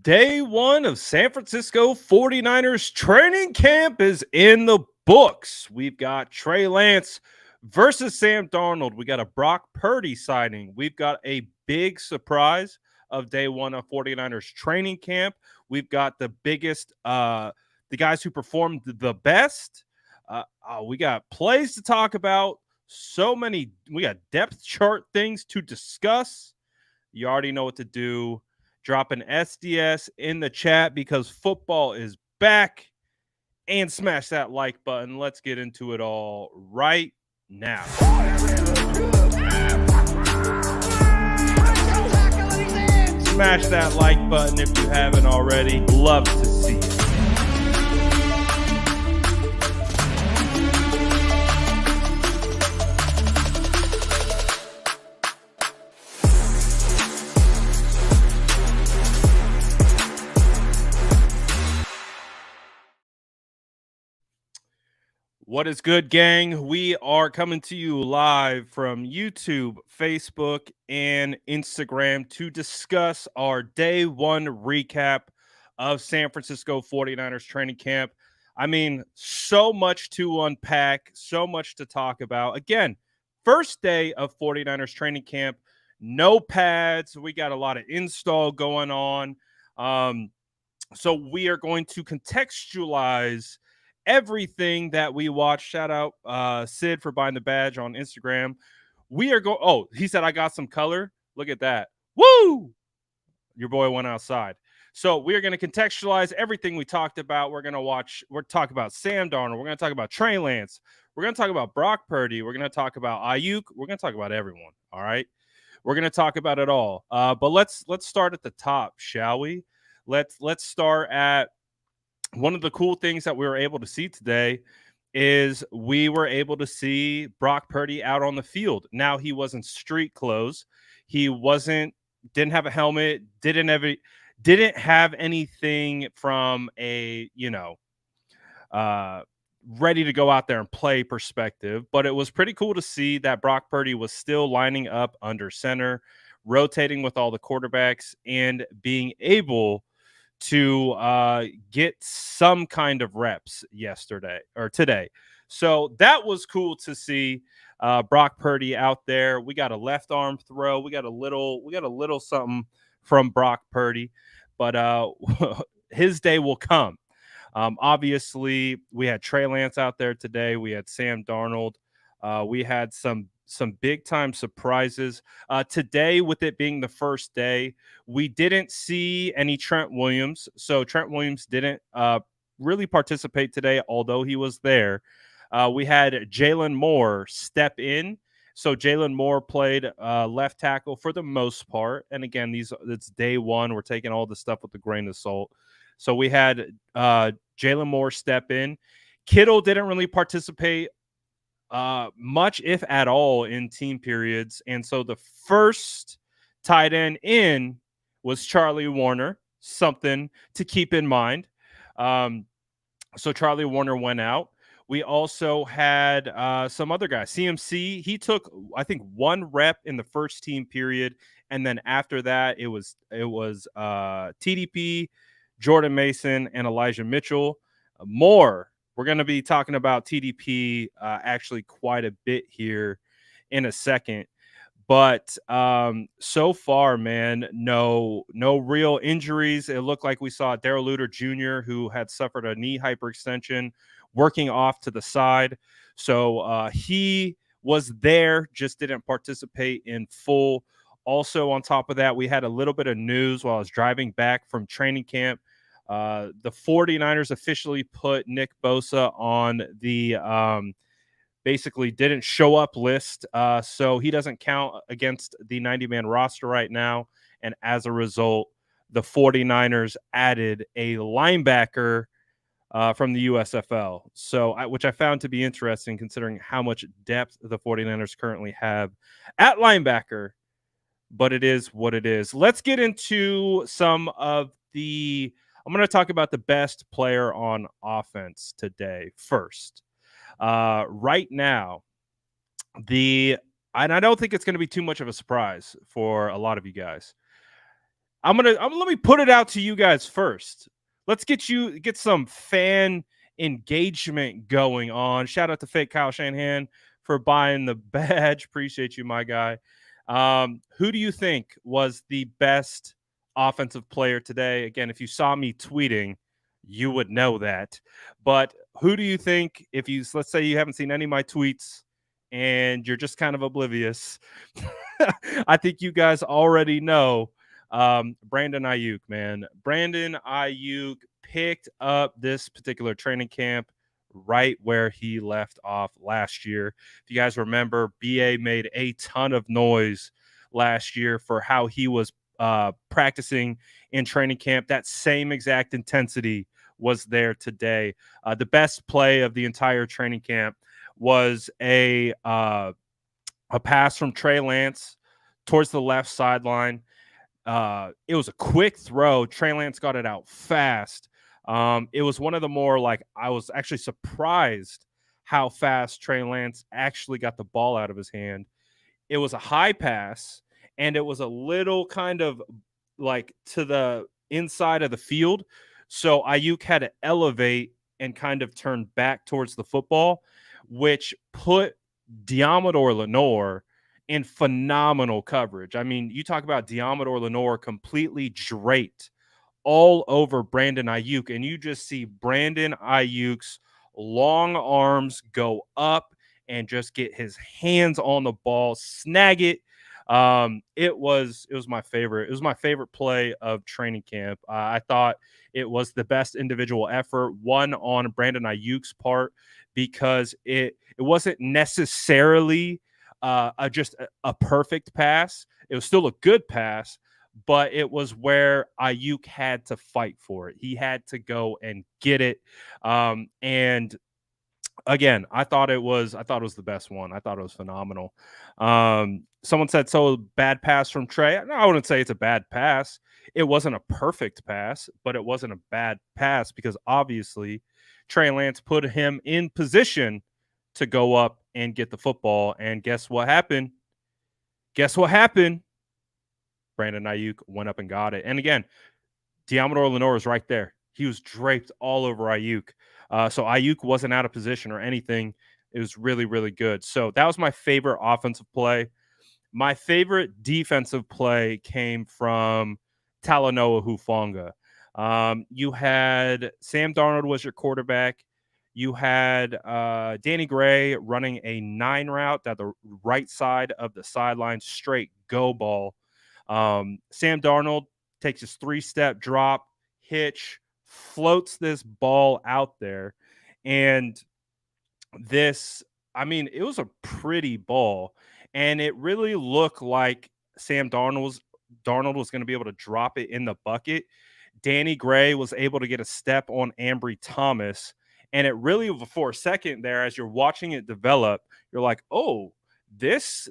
Day one of San Francisco 49ers training camp is in the books. We've got Trey Lance versus Sam Darnold. We got a Brock Purdy signing. We've got a big surprise of day one of 49ers training camp. We've got the biggest, the guys who performed the best. We got plays to talk about. We got depth chart things to discuss. You already know what to do. Drop an SDS in the chat because football is back, and smash that like button. Let's get into it all right now. Smash that like button if you haven't already. Love to see it. What is good, gang? We are coming to you live from YouTube, Facebook, and Instagram to discuss our day one recap of San Francisco 49ers training camp. I mean, so much to unpack, so much to talk about. Again, first day of 49ers training camp, no pads. We got a lot of install going on. So we are going to contextualize everything that we watch. Shout out Sid for buying the badge on Instagram. We are going. Oh, he said I got some color. Look at that. Woo! Your boy went outside. So we are going to contextualize everything we talked about. We're talking about Sam Darnold. We're going to talk about Trey Lance. We're going to talk about Brock Purdy. We're going to talk about Ayuk. We're going to talk about everyone. All right. We're going to talk about it all. But let's start at the top, shall we? Let's start at one of the cool things that we were able to see today is we were able to see Brock Purdy out on the field. Now, he wasn't street clothes. He didn't have a helmet, didn't have anything from a, ready to go out there and play perspective. But it was pretty cool to see that Brock Purdy was still lining up under center, rotating with all the quarterbacks, and being able to get some kind of reps today. So that was cool to see Brock Purdy out there. We got a left arm throw. We got a little something from Brock Purdy, but his day will come. Obviously, we had Trey Lance out there today. We had Sam Darnold. We had some big time surprises today, with it being the first day. We didn't see any Trent Williams, so Trent Williams didn't really participate today, although he was there. We had Jalen Moore step in, so Jalen Moore played left tackle for the most part. And again, it's day one. We're taking all this stuff with a grain of salt. So we had Jalen Moore step in. Kittle didn't really participate much, if at all, in team periods. And so the first tight end in was Charlie Warner, something to keep in mind. So Charlie Warner went out. We also had some other guys. CMC, he took, I think, one rep in the first team period. And then after that, it was TDP, Jordan Mason, and Elijah Mitchell. We're going to be talking about TDP actually quite a bit here in a second. But so far, man, no real injuries. It looked like we saw Darrell Luter Jr., who had suffered a knee hyperextension, working off to the side. So he was there, just didn't participate in full. Also, on top of that, we had a little bit of news while I was driving back from training camp. The 49ers officially put Nick Bosa on the basically didn't show up list. So he doesn't count against the 90-man roster right now. And as a result, the 49ers added a linebacker from the USFL. So which I found to be interesting, considering how much depth the 49ers currently have at linebacker. But it is what it is. Let's get into some of I'm going to talk about the best player on offense today first. Right now, and I don't think it's going to be too much of a surprise for a lot of you guys. let me put it out to you guys first. Let's get some fan engagement going on. Shout out to fake Kyle Shanahan for buying the badge. Appreciate you, my guy. Who do you think was the best offensive player today? Again, if you saw me tweeting, you would know that. But who do you think, if you, let's say you haven't seen any of my tweets and you're just kind of oblivious, I think you guys already know. Brandon Ayuk, man. Brandon Ayuk picked up this particular training camp right where he left off last year. If you guys remember, BA made a ton of noise last year for how he was practicing in training camp. That same exact intensity was there today. The best play of the entire training camp was a pass from Trey Lance towards the left sideline. It was a quick throw. Trey Lance got it out fast. It was one of the more, like, I was actually surprised how fast Trey Lance actually got the ball out of his hand. It was a high pass, and it was a little kind of like to the inside of the field. So Ayuk had to elevate and kind of turn back towards the football, which put Diamador Lenore in phenomenal coverage. I mean, you talk about Diamador Lenore completely draped all over Brandon Ayuk, and you just see Brandon Ayuk's long arms go up and just get his hands on the ball, snag it. It was my favorite. It was my favorite play of training camp. I thought it was the best individual effort, one on Brandon Ayuk's part, because it wasn't necessarily just a perfect pass. It was still a good pass, but it was where Ayuk had to fight for it. He had to go and get it. And again, I thought it was the best one. I thought it was phenomenal. Someone said, so bad pass from Trey. No, I wouldn't say it's a bad pass. It wasn't a perfect pass, but it wasn't a bad pass because obviously Trey Lance put him in position to go up and get the football. And guess what happened? Brandon Ayuk went up and got it. And again, Diamador Lenore was right there. He was draped all over Ayuk. So Ayuk wasn't out of position or anything. It was really, really good. So that was my favorite offensive play. My favorite defensive play came from Talanoa Hufanga. You had Sam Darnold was your quarterback. You had Danny Gray running a 9 route down the right side of the sideline, straight go ball. Sam Darnold takes his 3-step drop, hitch, floats this ball out there. And this, I mean, it was a pretty ball. And it really looked like Sam Darnold was going to be able to drop it in the bucket. Danny Gray was able to get a step on Ambry Thomas. And it really, for a second there, as you're watching it develop, you're like, oh, this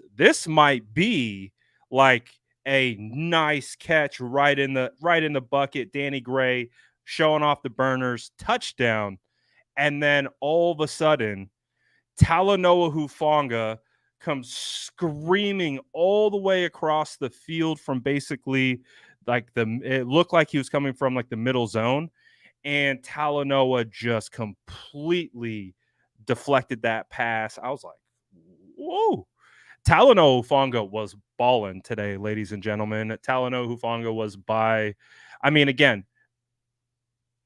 might be like a nice catch right in the bucket. Danny Gray showing off the burners, touchdown. And then all of a sudden, Talanoa Hufanga comes screaming all the way across the field from basically like it looked like he was coming from like the middle zone. And Talanoa just completely deflected that pass. I was like, whoa. Talanoa Hufanga was balling today, ladies and gentlemen. Talanoa Hufanga was again,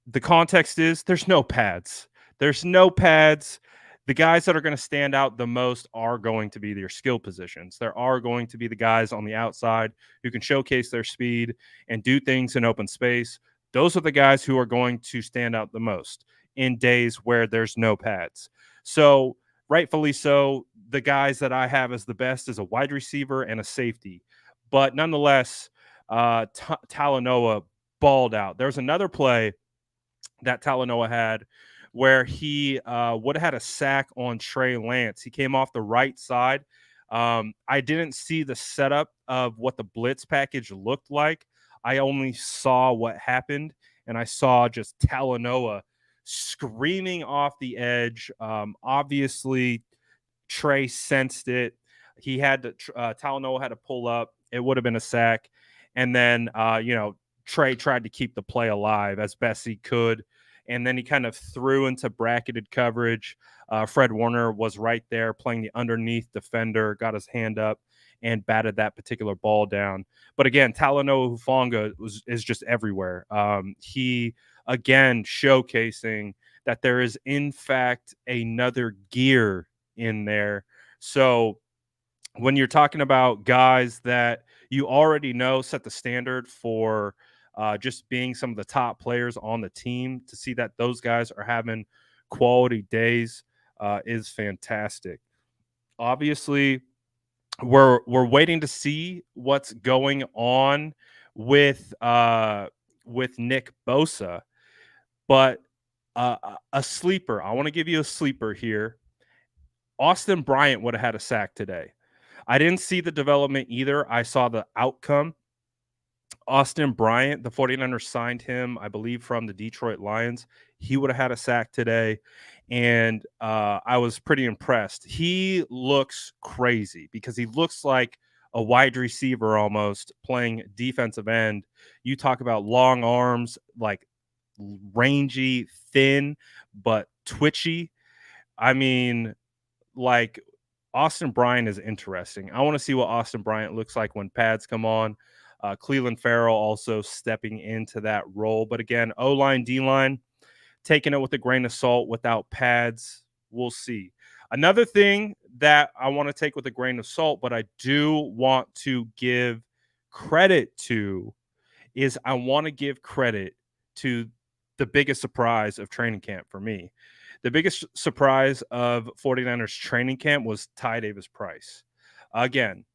the context is there's no pads. The guys that are going to stand out the most are going to be their skill positions. There are going to be the guys on the outside who can showcase their speed and do things in open space. Those are the guys who are going to stand out the most in days where there's no pads. So rightfully so, the guys that I have as the best is a wide receiver and a safety. But nonetheless, Talanoa balled out. There's another play that Talanoa had where he would have had a sack on Trey Lance. He came off the right side. I didn't see the setup of what the blitz package looked like. I only saw what happened, and I saw just Talanoa screaming off the edge. Obviously, Trey sensed it. Talanoa had to pull up. It would have been a sack. And then, Trey tried to keep the play alive as best he could, and then he kind of threw into bracketed coverage. Fred Warner was right there playing the underneath defender, got his hand up and batted that particular ball down. But again, Talanoa Hufanga is just everywhere. He again showcasing that there is in fact another gear in there. So when you're talking about guys that you already know set the standard for just being some of the top players on the team, to see that those guys are having quality days is fantastic. Obviously, we're waiting to see what's going on with Nick Bosa, but a sleeper. I want to give you a sleeper here. Austin Bryant would have had a sack today. I didn't see the development either. I saw the outcome. Austin Bryant, the 49ers signed him, I believe, from the Detroit Lions. He would have had a sack today, and I was pretty impressed. He looks crazy because he looks like a wide receiver almost playing defensive end. You talk about long arms, like rangy, thin, but twitchy. I mean, like Austin Bryant is interesting. I want to see what Austin Bryant looks like when pads come on. Cleveland Farrell also stepping into that role. But again, O-line, D-line, taking it with a grain of salt without pads. We'll see. Another thing that I want to take with a grain of salt, but I do want to give credit to, is I want to give credit to the biggest surprise of training camp for me. The biggest surprise of 49ers training camp was Ty Davis Price. Again,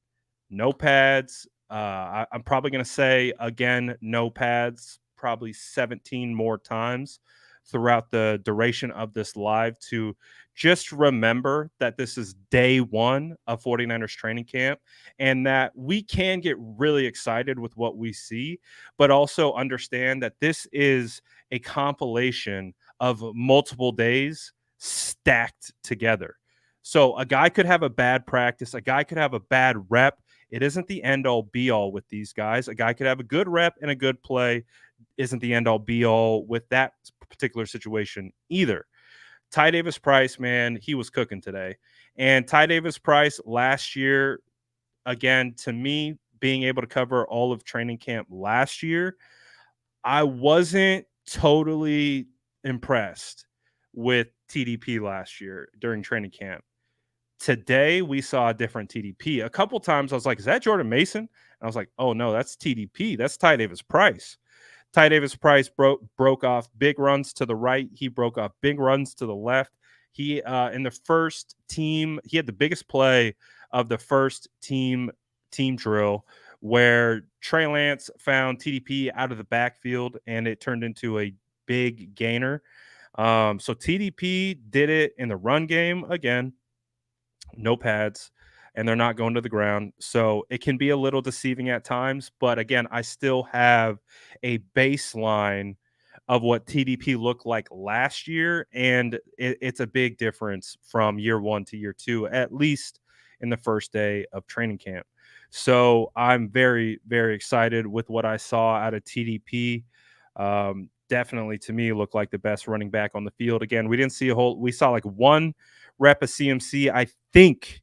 no pads. I'm probably going to say, again, no pads, probably 17 more times throughout the duration of this live, to just remember that this is day one of 49ers training camp and that we can get really excited with what we see, but also understand that this is a compilation of multiple days stacked together. So a guy could have a bad practice, a guy could have a bad rep. It isn't the end all be all with these guys. A guy could have a good rep and a good play. Isn't the end all be all with that particular situation either. Ty Davis Price, man, he was cooking today. And Ty Davis Price last year, again, to me, being able to cover all of training camp last year, I wasn't totally impressed with TDP last year during training camp. Today, we saw a different TDP. A couple times I was like, is that Jordan Mason? And I was like, oh, no, that's TDP. That's Ty Davis Price. Ty Davis Price broke off big runs to the right. He broke off big runs to the left. He, in the first team, he had the biggest play of the first team drill where Trey Lance found TDP out of the backfield, and it turned into a big gainer. So TDP did it in the run game again. No pads, and they're not going to the ground. So it can be a little deceiving at times. But again, I still have a baseline of what TDP looked like last year. And it's a big difference from year one to year two, at least in the first day of training camp. So I'm very, very excited with what I saw out of TDP. Definitely, to me, looked like the best running back on the field. Again, we didn't see a whole, we saw like one rep of CMC, I think,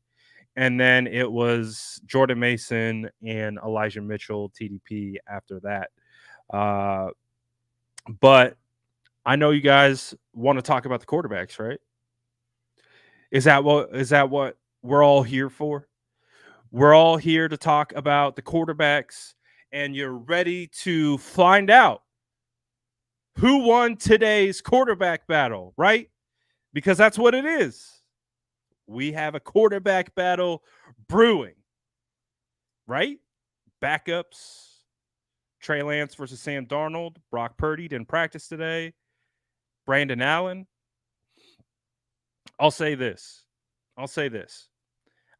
and then it was Jordan Mason and Elijah Mitchell TDP after that. But I know you guys want to talk about the quarterbacks, right? Is that what we're all here for? We're all here to talk about the quarterbacks, and you're ready to find out who won today's quarterback battle, right? Because that's what it is. We have a quarterback battle brewing, right? Backups, Trey Lance versus Sam Darnold. Brock Purdy didn't practice today. Brandon Allen. I'll say this.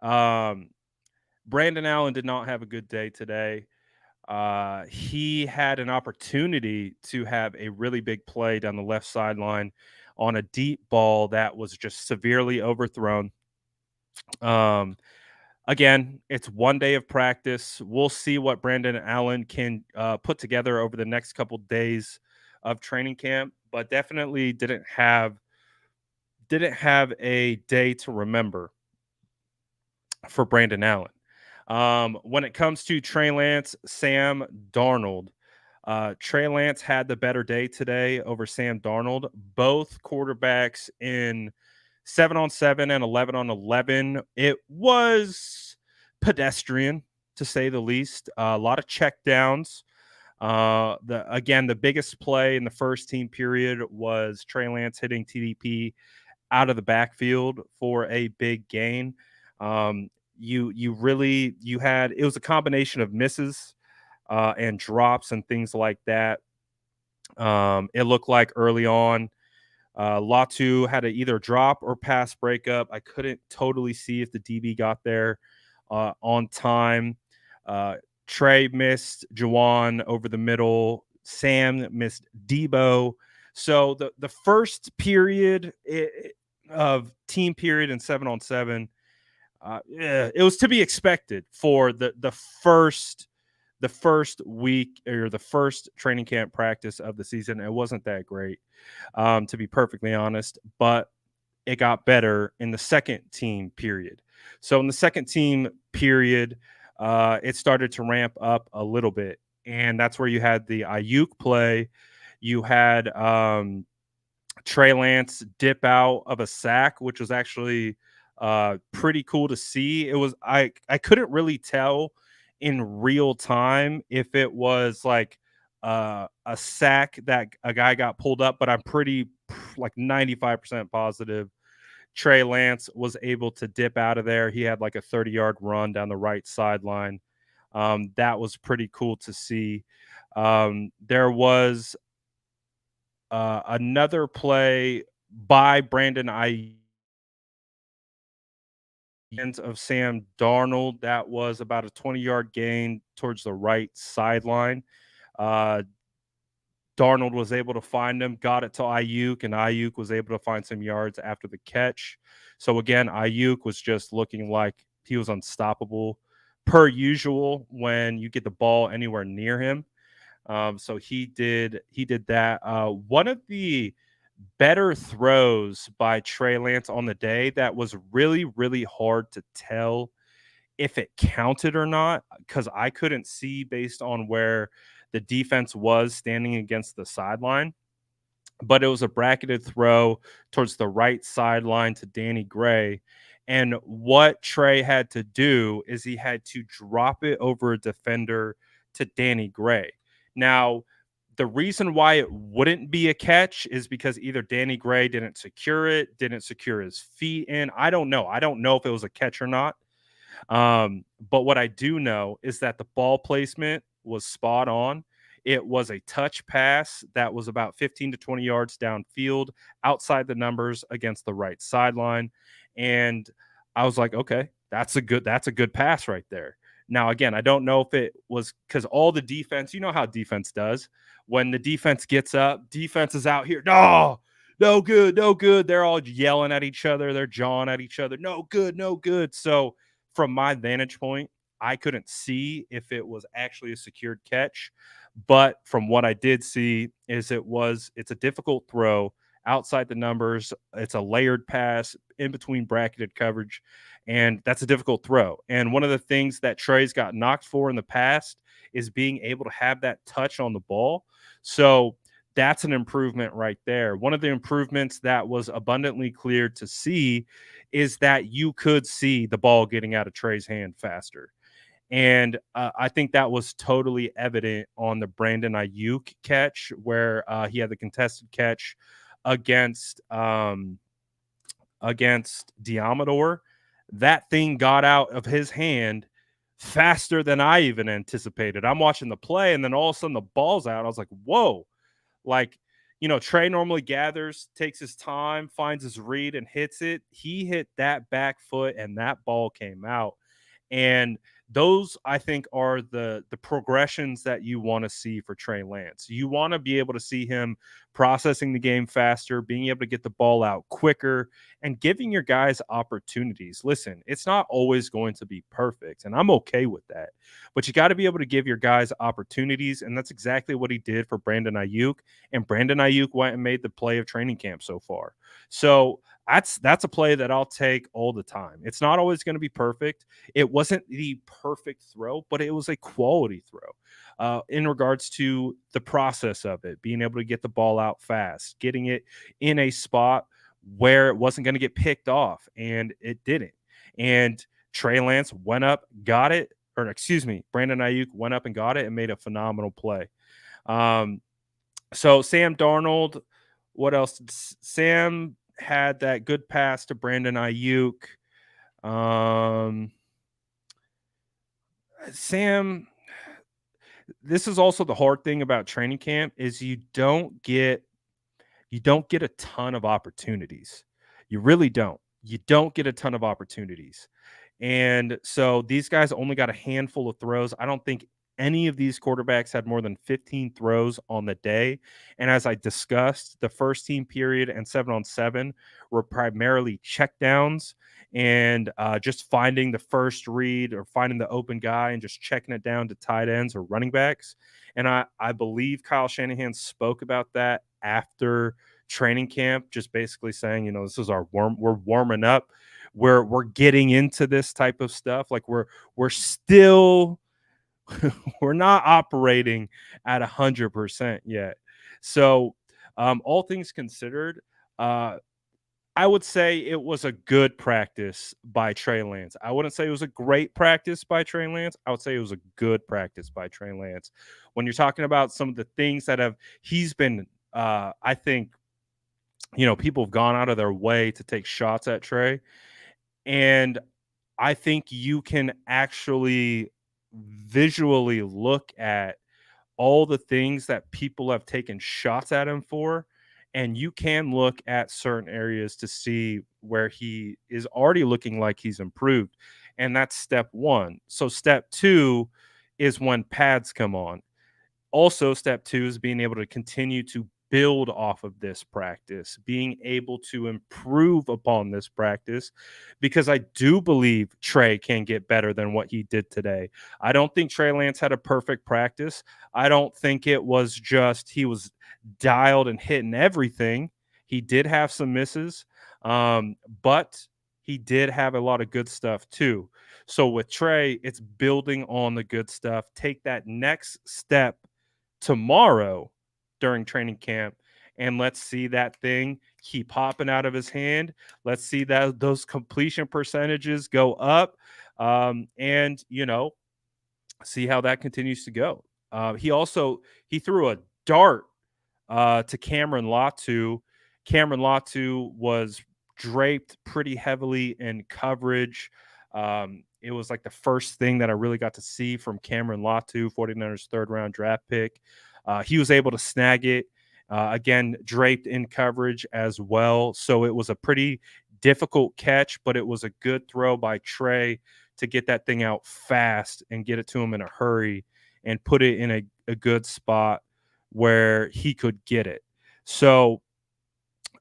Brandon Allen did not have a good day today. He had an opportunity to have a really big play down the left sideline on a deep ball that was just severely overthrown. Again, it's one day of practice. We'll see what Brandon Allen can put together over the next couple days of training camp, but definitely didn't have a day to remember for Brandon Allen. When it comes to Trey Lance, Sam Darnold, Trey Lance had the better day today over Sam Darnold. Both quarterbacks in 7-on-7 and 11-on-11. It was pedestrian to say the least. A lot of check downs. The biggest play in the first team period was Trey Lance hitting TDP out of the backfield for a big gain. You had it was a combination of misses and drops and things like that. It looked like early on, Latu had to either drop or pass breakup. I couldn't totally see if the DB got there on time. Uh, Trey missed Juwan over the middle. Sam missed Debo. So the first period of team period and 7-on-7, yeah, it was to be expected for the first week or the first training camp practice of the season. It wasn't that great, to be perfectly honest, but it got better in the second team period. So in the second team period, it started to ramp up a little bit, and that's where you had the Ayuk play. You had Trey Lance dip out of a sack, which was actually pretty cool to see. I couldn't really tell in real time if it was like a sack that a guy got pulled up, but I'm pretty like 95% positive Trey Lance was able to dip out of there. He had like a 30-yard run down the right sideline. That was pretty cool to see. There was another play by Brandon I of Sam Darnold that was about a 20-yard gain towards the right sideline. Uh, Darnold was able to find him, got it to Ayuk, and Ayuk was able to find some yards after the catch. So again, Ayuk was just looking like he was unstoppable per usual when you get the ball anywhere near him. So he did that. One of the better throws by Trey Lance on the day that was really, really hard to tell if it counted or not because I couldn't see based on where the defense was standing against the sideline. But it was a bracketed throw towards the right sideline to Danny Gray. And what Trey had to do is he had to drop it over a defender to Danny Gray. Now, the reason why it wouldn't be a catch is because either Danny Gray didn't secure it, didn't secure his feet in. I don't know. I don't know if it was a catch or not. But what I do know is that the ball placement was spot on. It was a touch pass that was about 15 to 20 yards downfield, outside the numbers against the right sideline. And I was like, okay, that's a good pass right there. Now, again, I don't know if it was because all the defense, you know how defense does. When the defense gets up, defense is out here. No, no good, no good. They're all yelling at each other. They're jawing at each other. No good, no good. So from my vantage point, I couldn't see if it was actually a secured catch. But from what I did see is it's a difficult throw outside the numbers. It's a layered pass in between bracketed coverage, and that's a difficult throw. And one of the things that Trey's got knocked for in the past is being able to have that touch on the ball. So that's an improvement right there. One of the improvements that was abundantly clear to see is that you could see the ball getting out of Trey's hand faster. And I think that was totally evident on the Brandon Ayuk catch where he had the contested catch against Diamador. That thing got out of his hand faster than I even anticipated. I'm watching the play, and then all of a sudden the ball's out. I was like, whoa. Like, Trey normally gathers, takes his time, finds his read, and hits it. He hit that back foot, and that ball came out. And Those, I think, are the progressions that you want to see for Trey Lance. You want to be able to see him processing the game faster, being able to get the ball out quicker, and giving your guys opportunities. Listen, it's not always going to be perfect, and I'm okay with that. But you got to be able to give your guys opportunities, and that's exactly what he did for Brandon Ayuk. And Brandon Ayuk went and made the play of training camp so far. So that's a play that I'll take all the time. It's not always going to be perfect. It wasn't the perfect throw, but it was a quality throw in regards to the process of it, being able to get the ball out fast, getting it in a spot where it wasn't going to get picked off, and it didn't. And Trey Lance went up, got it, or excuse me, Brandon Ayuk went up and got it and made a phenomenal play. So Sam Darnold, what else? Sam had that good pass to Brandon Ayuk. Sam, this is also the hard thing about training camp is you don't get a ton of opportunities. You really don't. You don't get a ton of opportunities. And so these guys only got a handful of throws. I don't think any of these quarterbacks had more than 15 throws on the day. And as I discussed, the first team period and 7-on-7 were primarily checkdowns and just finding the first read or finding the open guy and just checking it down to tight ends or running backs. And I believe Kyle Shanahan spoke about that after training camp, just basically saying, this is we're warming up. We're getting into this type of stuff. Like we're still we're not operating at 100% yet. So all things considered, I would say it was a good practice by Trey Lance. I wouldn't say it was a great practice by Trey Lance. I would say it was a good practice by Trey Lance. When you're talking about some of the things that he's been, I think, people have gone out of their way to take shots at Trey. And I think you can actually visually look at all the things that people have taken shots at him for. And you can look at certain areas to see where he is already looking like he's improved. And that's step one. So step two is when pads come on. Also, step two is being able to continue to build off of this practice, being able to improve upon this practice, because I do believe Trey can get better than what he did today. I don't think Trey Lance had a perfect practice. I don't think it was just he was dialed and hitting everything. He did have some misses, but he did have a lot of good stuff too. So with Trey, it's building on the good stuff. Take that next step tomorrow during training camp, and let's see that thing keep popping out of his hand. Let's see that those completion percentages go up, and see how that continues to go. He threw a dart to Cameron Latu. Cameron Latu was draped pretty heavily in coverage. It was like the first thing that I really got to see from Cameron Latu, 49ers third round draft pick. He was able to snag it, again, draped in coverage as well. So it was a pretty difficult catch, but it was a good throw by Trey to get that thing out fast and get it to him in a hurry and put it in a good spot where he could get it. So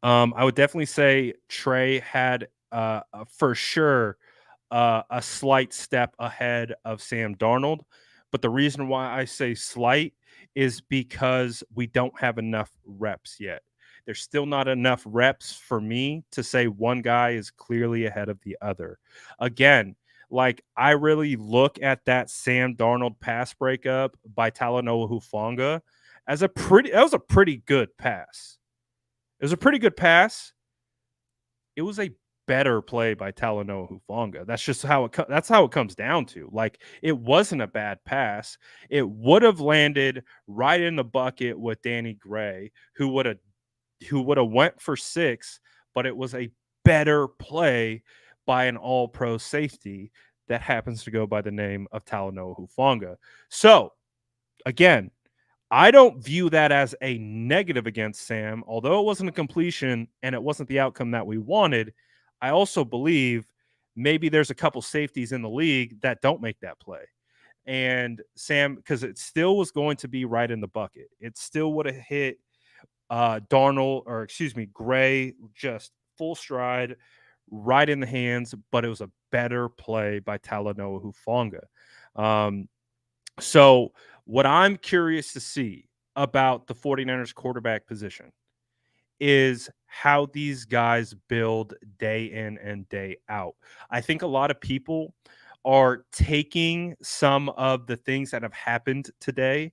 I would definitely say Trey had for sure a slight step ahead of Sam Darnold. But the reason why I say slight is because we don't have enough reps yet. There's still not enough reps for me to say one guy is clearly ahead of the other. Again, like I really look at that Sam Darnold pass breakup by Talanoa Hufanga as that was a pretty good pass. It was a pretty good pass. It was a better play by Talanoa Hufanga. That's just how it comes down to. Like it wasn't a bad pass. It would have landed right in the bucket with Danny Gray, who would have went for 6, but it was a better play by an all-pro safety that happens to go by the name of Talanoa Hufanga. So, again, I don't view that as a negative against Sam, although it wasn't a completion and it wasn't the outcome that we wanted. I also believe maybe there's a couple safeties in the league that don't make that play. And Sam, because it still was going to be right in the bucket, it still would have hit Darnold, or excuse me, Gray, just full stride, right in the hands, but it was a better play by Talanoa Hufanga. Um, so, what I'm curious to see about the 49ers quarterback position is how these guys build day in and day out. I think a lot of people are taking some of the things that have happened today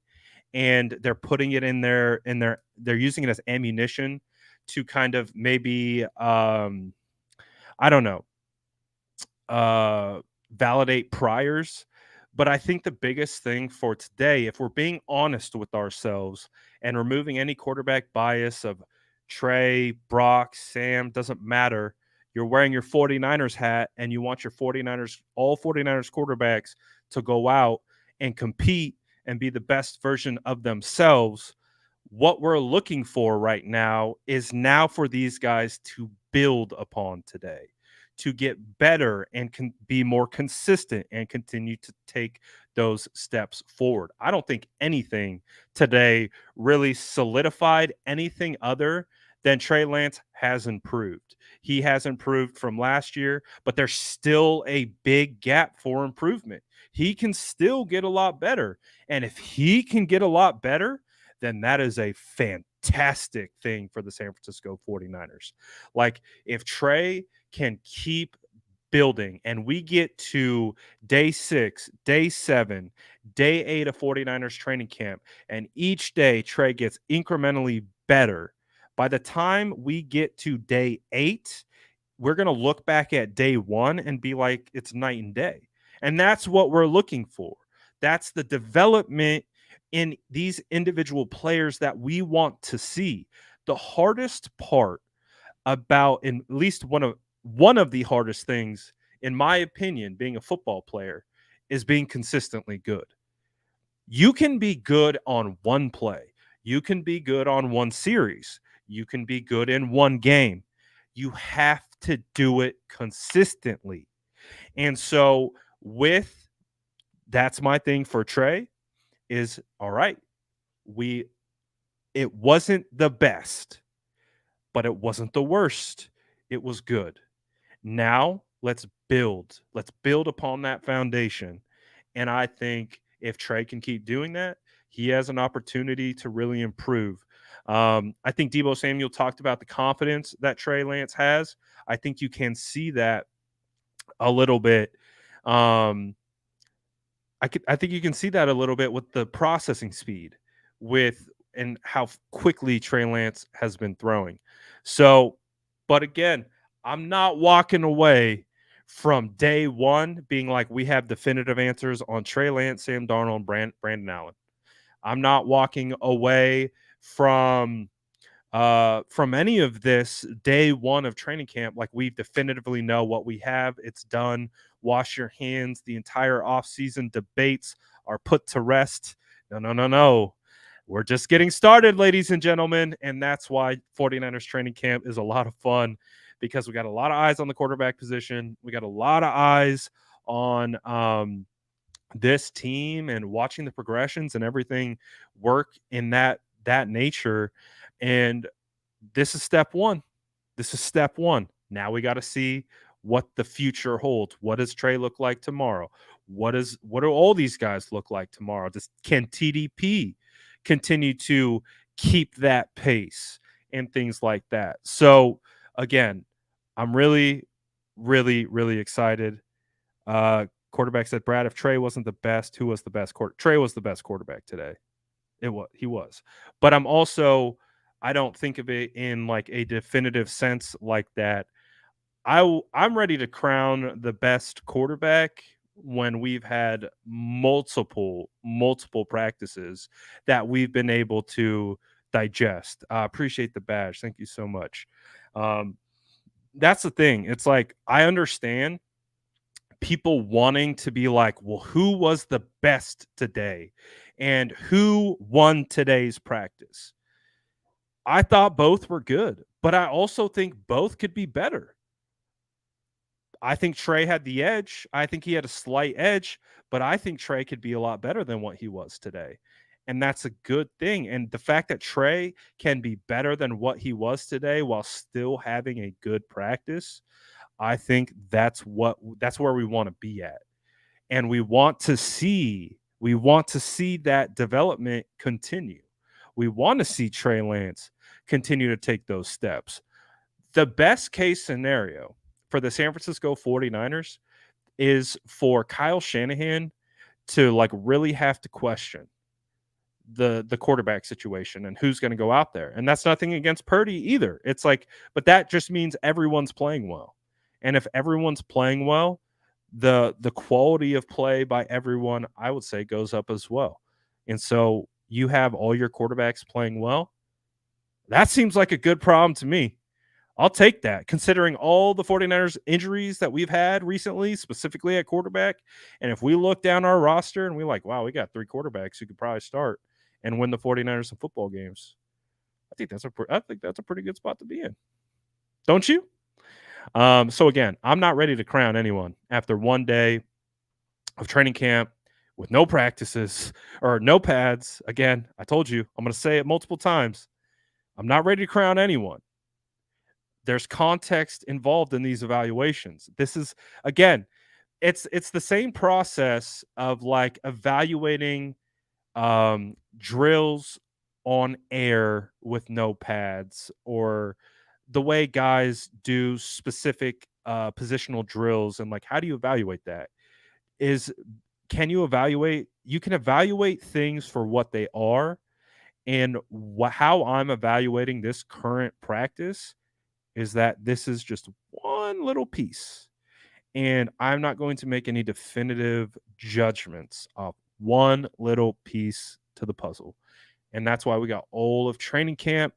and they're putting it they're using it as ammunition to kind of maybe I don't know, uh, validate priors. But I think the biggest thing for today, if we're being honest with ourselves and removing any quarterback bias of Trey, Brock, Sam, doesn't matter. You're wearing your 49ers hat and you want your 49ers, all 49ers quarterbacks to go out and compete and be the best version of themselves. What we're looking for right now is now for these guys to build upon today, to get better and can be more consistent and continue to take those steps forward. I don't think anything today really solidified anything other than Trey Lance has improved. He has improved from last year, but there's still a big gap for improvement. He can still get a lot better. And if he can get a lot better, then that is a fantastic thing for the San Francisco 49ers. Like, if Trey can keep building and we get to day 6, day 7, day 8 of 49ers training camp, and each day Trey gets incrementally better, by the time we get to day 8, we're going to look back at day 1 and be like, it's night and day. And that's what we're looking for. That's the development in these individual players that we want to see. The hardest part about, in at least one of the hardest things, in my opinion, being a football player, is being consistently good. You can be good on one play. You can be good on one series. You can be good in one game. You have to do it consistently. And so, with that's my thing for Trey is, all right, we it wasn't the best, but it wasn't the worst. It was good. Now let's build. Let's build upon that foundation. And I think if Trey can keep doing that, he has an opportunity to really improve. I think Deebo Samuel talked about the confidence that Trey Lance has. I think you can see that a little bit. I think you can see that a little bit with the processing speed, with and how quickly Trey Lance has been throwing. So, but again, I'm not walking away from day one being like we have definitive answers on Trey Lance, Sam Darnold, and Brandon Allen. I'm not walking away from any of this day one of training camp like we definitively know what we have. It's done. Wash your hands. The entire offseason debates are put to rest. No, no, no, no. We're just getting started, ladies and gentlemen. And that's why 49ers training camp is a lot of fun, because we got a lot of eyes on the quarterback position. We got a lot of eyes on this team and watching the progressions and everything work in that nature. And this is step one. This is step one. Now we got to see what the future holds. What does Trey look like tomorrow? What do all these guys look like tomorrow? Can TDP continue to keep that pace and things like that? So again, I'm really, really, really excited. Quarterback said, Brad, if Trey wasn't the best, who was the best Trey was the best quarterback today. He was. But I don't think of it in like a definitive sense like that. I'm ready to crown the best quarterback when we've had multiple practices that we've been able to digest. Appreciate the badge. Thank you so much. That's the thing. It's like, I understand people wanting to be like, well, who was the best today and who won today's practice? I thought both were good, but I also think both could be better. I think Trey had the edge. I think he had a slight edge, but I think Trey could be a lot better than what he was today. And that's a good thing. And the fact that Trey can be better than what he was today while still having a good practice, I think that's where we want to be at. And we want to see that development continue. We want to see Trey Lance continue to take those steps. The best case scenario for the San Francisco 49ers is for Kyle Shanahan to like really have to question the quarterback situation and who's going to go out there. And that's nothing against Purdy either. It's like, but that just means everyone's playing well. And if everyone's playing well, the quality of play by everyone, I would say, goes up as well. And so you have all your quarterbacks playing well. That seems like a good problem to me. I'll take that, considering all the 49ers injuries that we've had recently, specifically at quarterback. And if we look down our roster and we're like, wow, we got 3 quarterbacks who could probably start and win the 49ers some football games, I think that's a pretty good spot to be in. Don't you? So again, I'm not ready to crown anyone after one day of training camp with no practices or no pads. Again, I told you, I'm going to say it multiple times. I'm not ready to crown anyone. There's context involved in these evaluations. This is, again, it's the same process of like evaluating drills on air with no pads, or the way guys do specific positional drills, and like how do you evaluate that? You can evaluate things for what they are, and how I'm evaluating this current practice is that this is just one little piece. And I'm not going to make any definitive judgments of one little piece to the puzzle. And that's why we got all of training camp.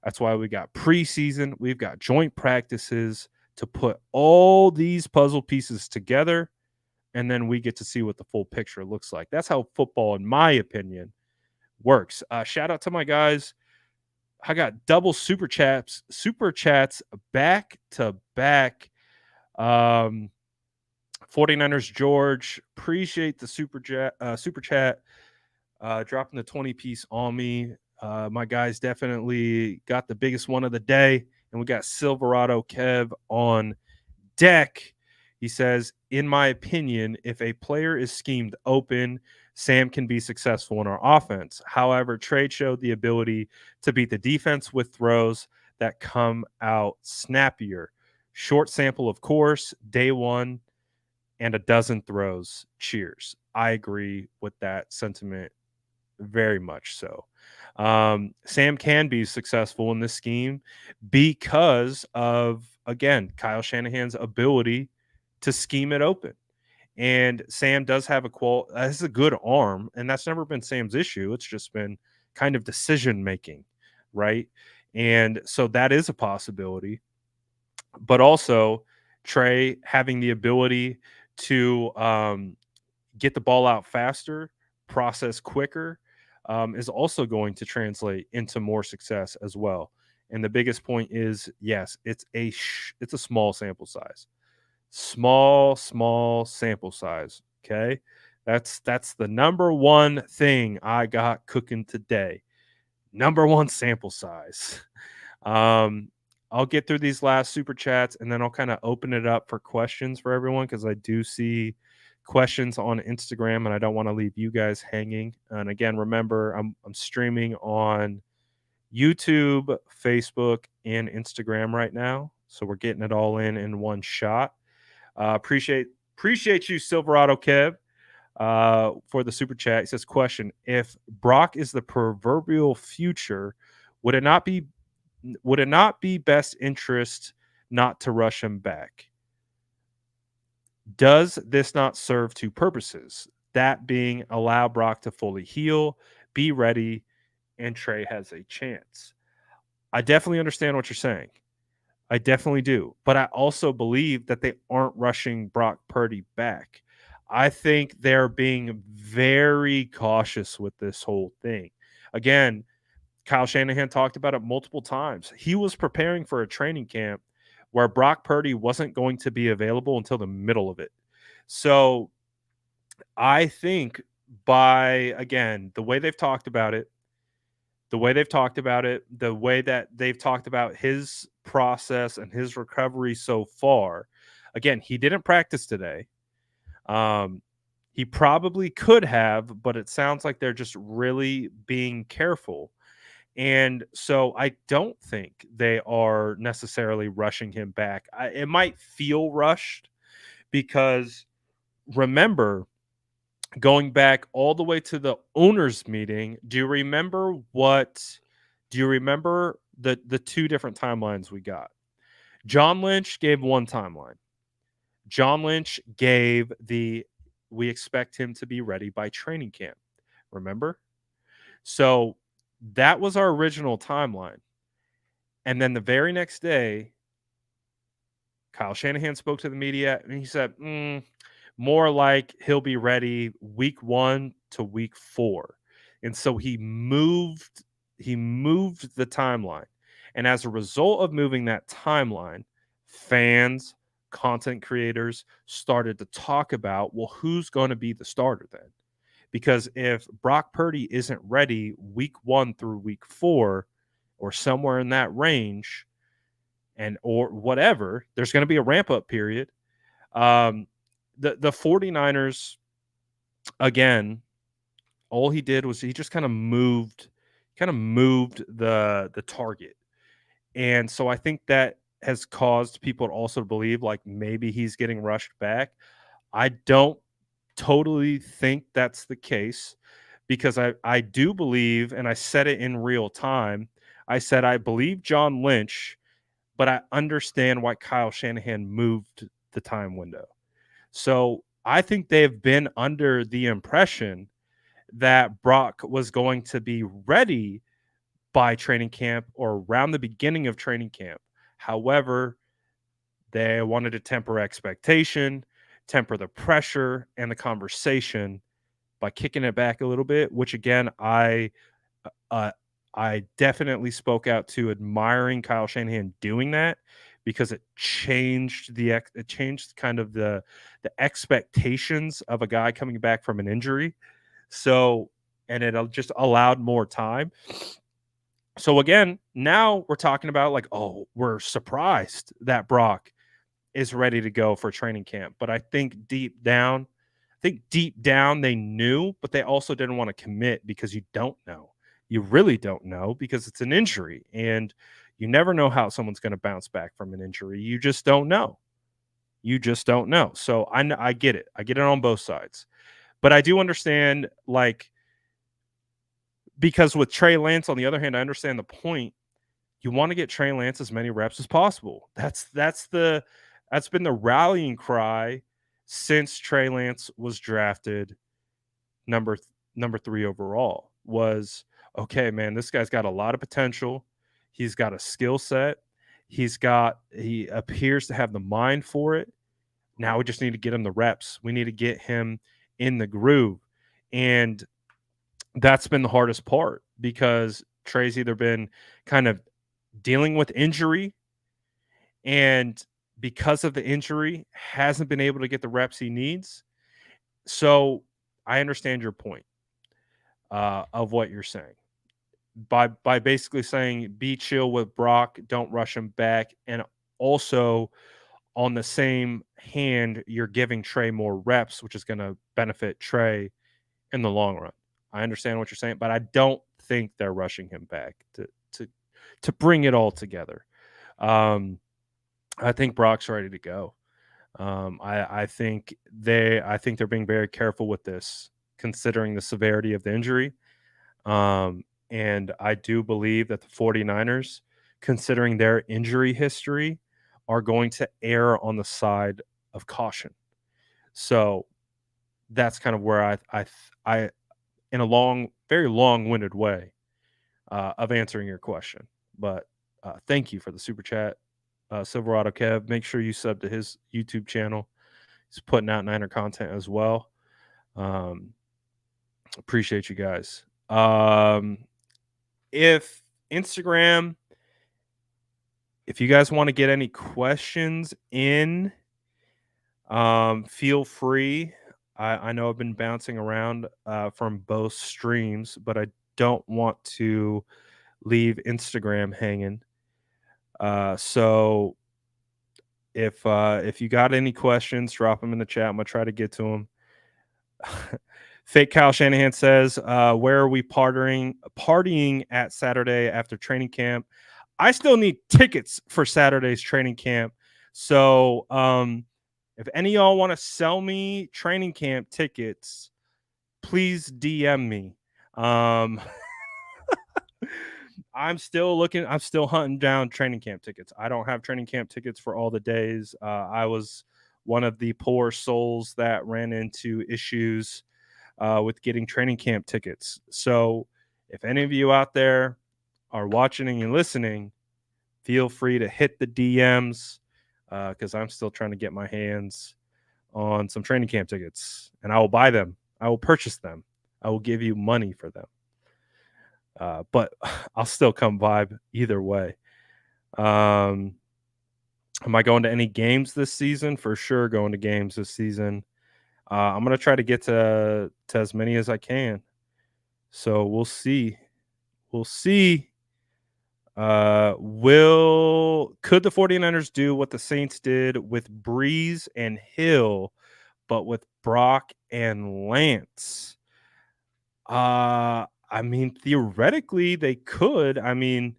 That's why we got preseason. We've got joint practices to put all these puzzle pieces together. And then we get to see what the full picture looks like. That's how football, in my opinion, works. Shout out to my guys. I got double super chats back to back. 49ers George, appreciate the super chat, dropping the 20 piece on me. My guys definitely got the biggest one of the day, and we got Silverado Kev on deck. He says, in my opinion, if a player is schemed open, Sam can be successful in our offense. However, Trey showed the ability to beat the defense with throws that come out snappier. Short sample, of course, day one, and a dozen throws. Cheers. I agree with that sentiment very much so. Sam can be successful in this scheme because of, again, Kyle Shanahan's ability to scheme it open. And Sam does have has a good arm, and that's never been Sam's issue. It's just been kind of decision making, right? And so that is a possibility. But also Trey having the ability to get the ball out faster, process quicker, is also going to translate into more success as well. And the biggest point is, yes, it's a small sample size. Small sample size. Okay. That's the number one thing I got cooking today. Number one sample size. I'll get through these last super chats and then I'll kind of open it up for questions for everyone, because I do see questions on Instagram and I don't want to leave you guys hanging. And again, remember, I'm streaming on YouTube, Facebook, and Instagram right now. So we're getting it all in one shot. Appreciate you, Silverado Kev, for the super chat. He says, question: if Brock is the proverbial future, would it not be best interest not to rush him back? Does this not serve two purposes? That being, allow Brock to fully heal, be ready, and Trey has a chance. I definitely understand what you're saying. I definitely do. But I also believe that they aren't rushing Brock Purdy back. I think they're being very cautious with this whole thing. Again, Kyle Shanahan talked about it multiple times. He was preparing for a training camp where Brock Purdy wasn't going to be available until the middle of it. So I think again, the way they've talked about it, the way that they've talked about his process and his recovery so far. Again, he didn't practice today. He probably could have, but it sounds like they're just really being careful. And so I don't think they are necessarily rushing him back. It might feel rushed because remember, going back all the way to the owners meeting, do you remember the two different timelines we got? John Lynch gave one timeline. John Lynch gave we expect him to be ready by training camp. Remember? So that was our original timeline. And then the very next day, Kyle Shanahan spoke to the media and he said, more like he'll be ready week 1 to week 4. And so he moved the timeline. And as a result of moving that timeline, fans, content creators started to talk about, well, who's going to be the starter then? Because if Brock Purdy isn't ready week 1 through week 4 or somewhere in that range, or whatever, there's going to be a ramp up period. The 49ers, again, all he did was he just kind of moved the target. And so I think that has caused people to also believe like maybe he's getting rushed back. I don't totally think that's the case because I do believe, and I said it in real time, I said I believe John Lynch, but I understand why Kyle Shanahan moved the time window. So I think they've been under the impression that Brock was going to be ready by training camp or around the beginning of training camp. However, they wanted to temper expectation, temper the pressure and the conversation by kicking it back a little bit, which again, I definitely spoke out to admiring Kyle Shanahan doing that because it changed kind of the expectations of a guy coming back from an injury. So, and it just allowed more time. So again, now we're talking about like, oh, we're surprised that Brock is ready to go for training camp. But I think deep down they knew, but they also didn't want to commit because you don't know. You really don't know because it's an injury and you never know how someone's going to bounce back from an injury. You just don't know. So I get it. I get it on both sides. But I do understand, like, because with Trey Lance, on the other hand, I understand the point. You want to get Trey Lance as many reps as possible. That's been the rallying cry since Trey Lance was drafted number 3 overall. Was okay, man, this guy's got a lot of potential. He's got a skill set. He appears to have the mind for it. Now we just need to get him the reps. We need to get him in the groove. And that's been the hardest part because Trey's either been kind of dealing with injury and because of the injury hasn't been able to get the reps he needs. So I understand your point of what you're saying by basically saying be chill with Brock, don't rush him back, and also on the same hand you're giving Trey more reps, which is going to benefit Trey in the long run. I understand what you're saying, but I don't think they're rushing him back to bring it all together. I think Brock's ready to go. I think they're being very careful with this, considering the severity of the injury. And I do believe that the 49ers, considering their injury history, are going to err on the side of caution. So that's kind of where I in a very long-winded way of answering your question. But thank you for the super chat, Silverado Kev. Make sure you sub to his YouTube channel. He's putting out Niner content as well. Appreciate you guys. If Instagram if you guys want to get any questions in, feel free. I know I've been bouncing around from both streams, but I don't want to leave Instagram hanging. So if you got any questions, drop them in the chat. I'm gonna try to get to them. Fake Kyle Shanahan says, "Where are we partying at Saturday after training camp?" I still need tickets for Saturday's training camp. So if any of y'all want to sell me training camp tickets, please DM me. I'm still hunting down training camp tickets. I don't have training camp tickets for all the days. I was one of the poor souls that ran into issues with getting training camp tickets. So if any of you out there are watching and listening, feel free to hit the DMs because I'm still trying to get my hands on some training camp tickets, and I will buy them. I will purchase them. I will give you money for them. But I'll still come vibe either way. Am I going to any games this season? For sure, going to games this season. I'm going to try to get to as many as I can. So we'll see. We'll see. Could the 49ers do what the Saints did with Breeze and Hill, but with Brock and Lance? I mean, theoretically, they could. I mean,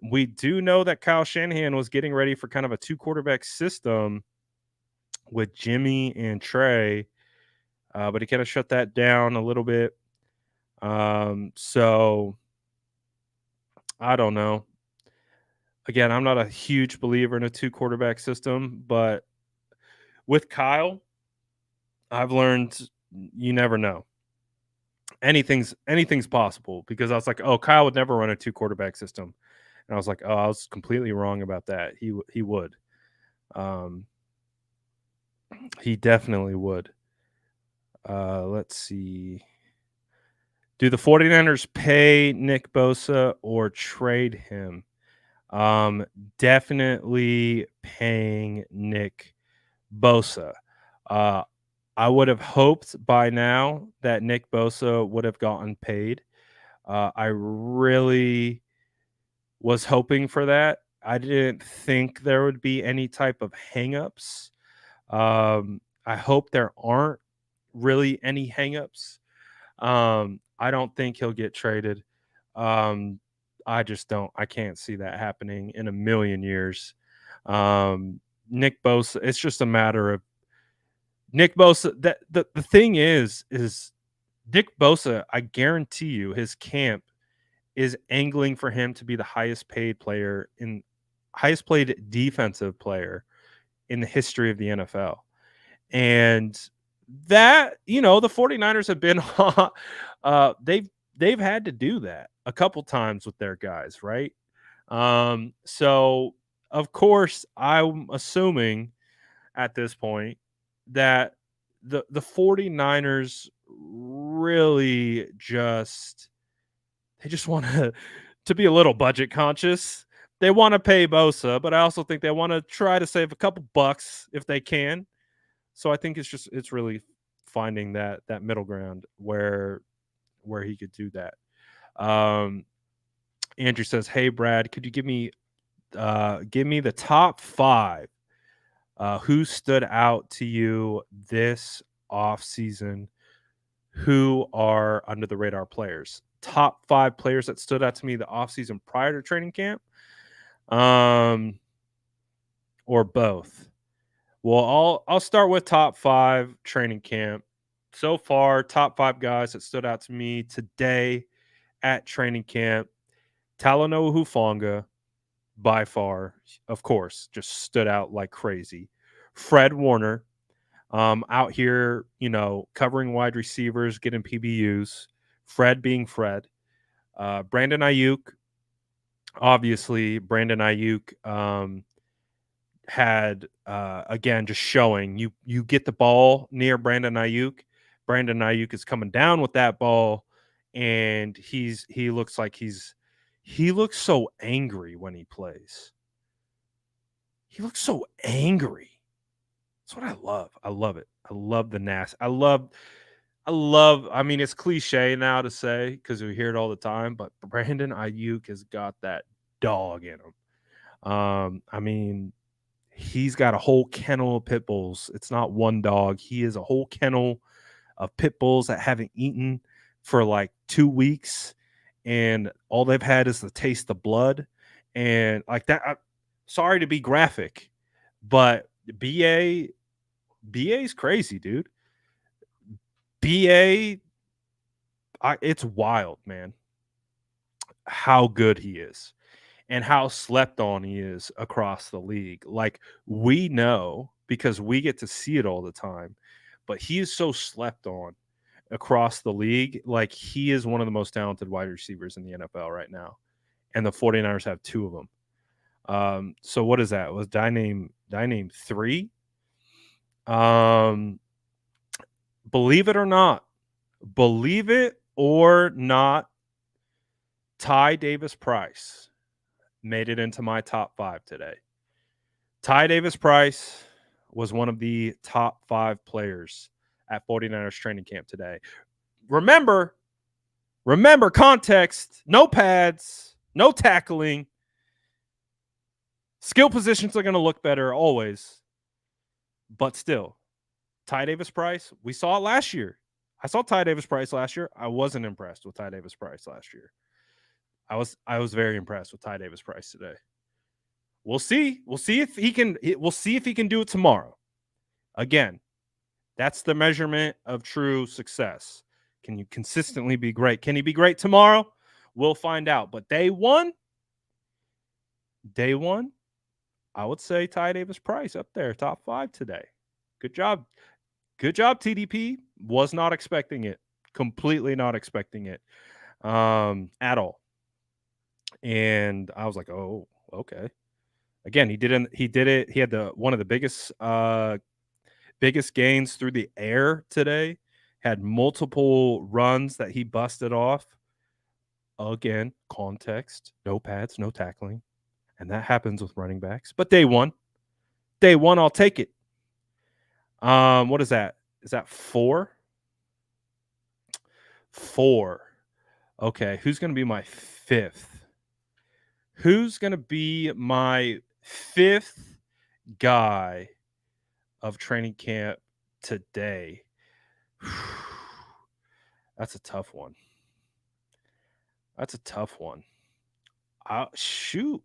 we do know that Kyle Shanahan was getting ready for kind of a 2-quarterback system with Jimmy and Trey, but he kind of shut that down a little bit. So I don't know. Again, I'm not a huge believer in a 2-quarterback system, but with Kyle, I've learned you never know. Anything's possible, because I was like, oh, Kyle would never run a 2-quarterback system. And I was like, oh, I was completely wrong about that. He would. He definitely would. Let's see. Do the 49ers pay Nick Bosa or trade him? Definitely paying Nick Bosa. I would have hoped by now that Nick Bosa would have gotten paid. I really was hoping for that. I didn't think there would be any type of hangups. I hope there aren't really any hangups. I don't think he'll get traded. I just don't. I can't see that happening in a million years. Nick Bosa, it's just a matter of Nick Bosa. That the thing is Nick Bosa, I guarantee you, his camp is angling for him to be the highest paid defensive player in the history of the NFL. And that, the 49ers have been they've had to do that a couple times with their guys, right? So of course I'm assuming at this point that the 49ers really just want to be a little budget conscious. They want to pay Bosa, but I also think they want to try to save a couple bucks if they can. So I think it's really finding that middle ground where he could do that. Andrew says, "Hey Brad, could you give me the top 5 who stood out to you this offseason? Who are under the radar players? Top 5 players that stood out to me the offseason prior to training camp, or both." Well, I'll start with top 5 training camp. So far, top 5 guys that stood out to me today at training camp. Talanoa Hufanga, by far, of course, just stood out like crazy. Fred Warner, out here, covering wide receivers, getting PBUs. Fred being Fred. Brandon Ayuk, obviously, Brandon Ayuk had again just showing you get the ball near Brandon Ayuk. Brandon Ayuk is coming down with that ball, and he looks so angry when he plays. He looks so angry. That's what I love. I love it. I love the nasty. I mean, it's cliche now to say because we hear it all the time, but Brandon Ayuk has got that dog in him. I mean, he's got a whole kennel of pit bulls. It's not one dog. He is a whole kennel of pit bulls that haven't eaten for like 2 weeks, and all they've had is the taste of blood. And like that, sorry to be graphic, but BA's crazy, dude. BA, it's wild, man, how good he is and how slept on he is across the league. Like, we know because we get to see it all the time, but he is so slept on across the league. Like, he is one of the most talented wide receivers in the NFL right now. And the 49ers have 2 of them. So what is that? Did I name 3? Believe it or not, Ty Davis Price made it into my top 5 today. Ty Davis Price was one of the top 5 players at 49ers training camp today. Remember context, no pads, no tackling. Skill positions are going to look better always. But still, Ty Davis Price, we saw it last year. I saw Ty Davis Price last year. I wasn't impressed with Ty Davis Price last year. I was very impressed with Ty Davis Price today. We'll see. We'll see if he can do it tomorrow. Again, that's the measurement of true success. Can you consistently be great? Can he be great tomorrow? We'll find out. But day one, I would say Ty Davis Price up there, top 5 today. Good job. Good job, TDP. Was not expecting it. Completely not expecting it at all. And I was like, oh, okay. Again, he did it. He had one of the biggest gains through the air today. Had multiple runs that he busted off. Again, context, no pads, no tackling. And that happens with running backs. But day one, I'll take it. What is that? Is that 4? 4. Okay, who's going to be my 5th? Who's going to be my 5th guy of training camp today? That's a tough one. Shoot.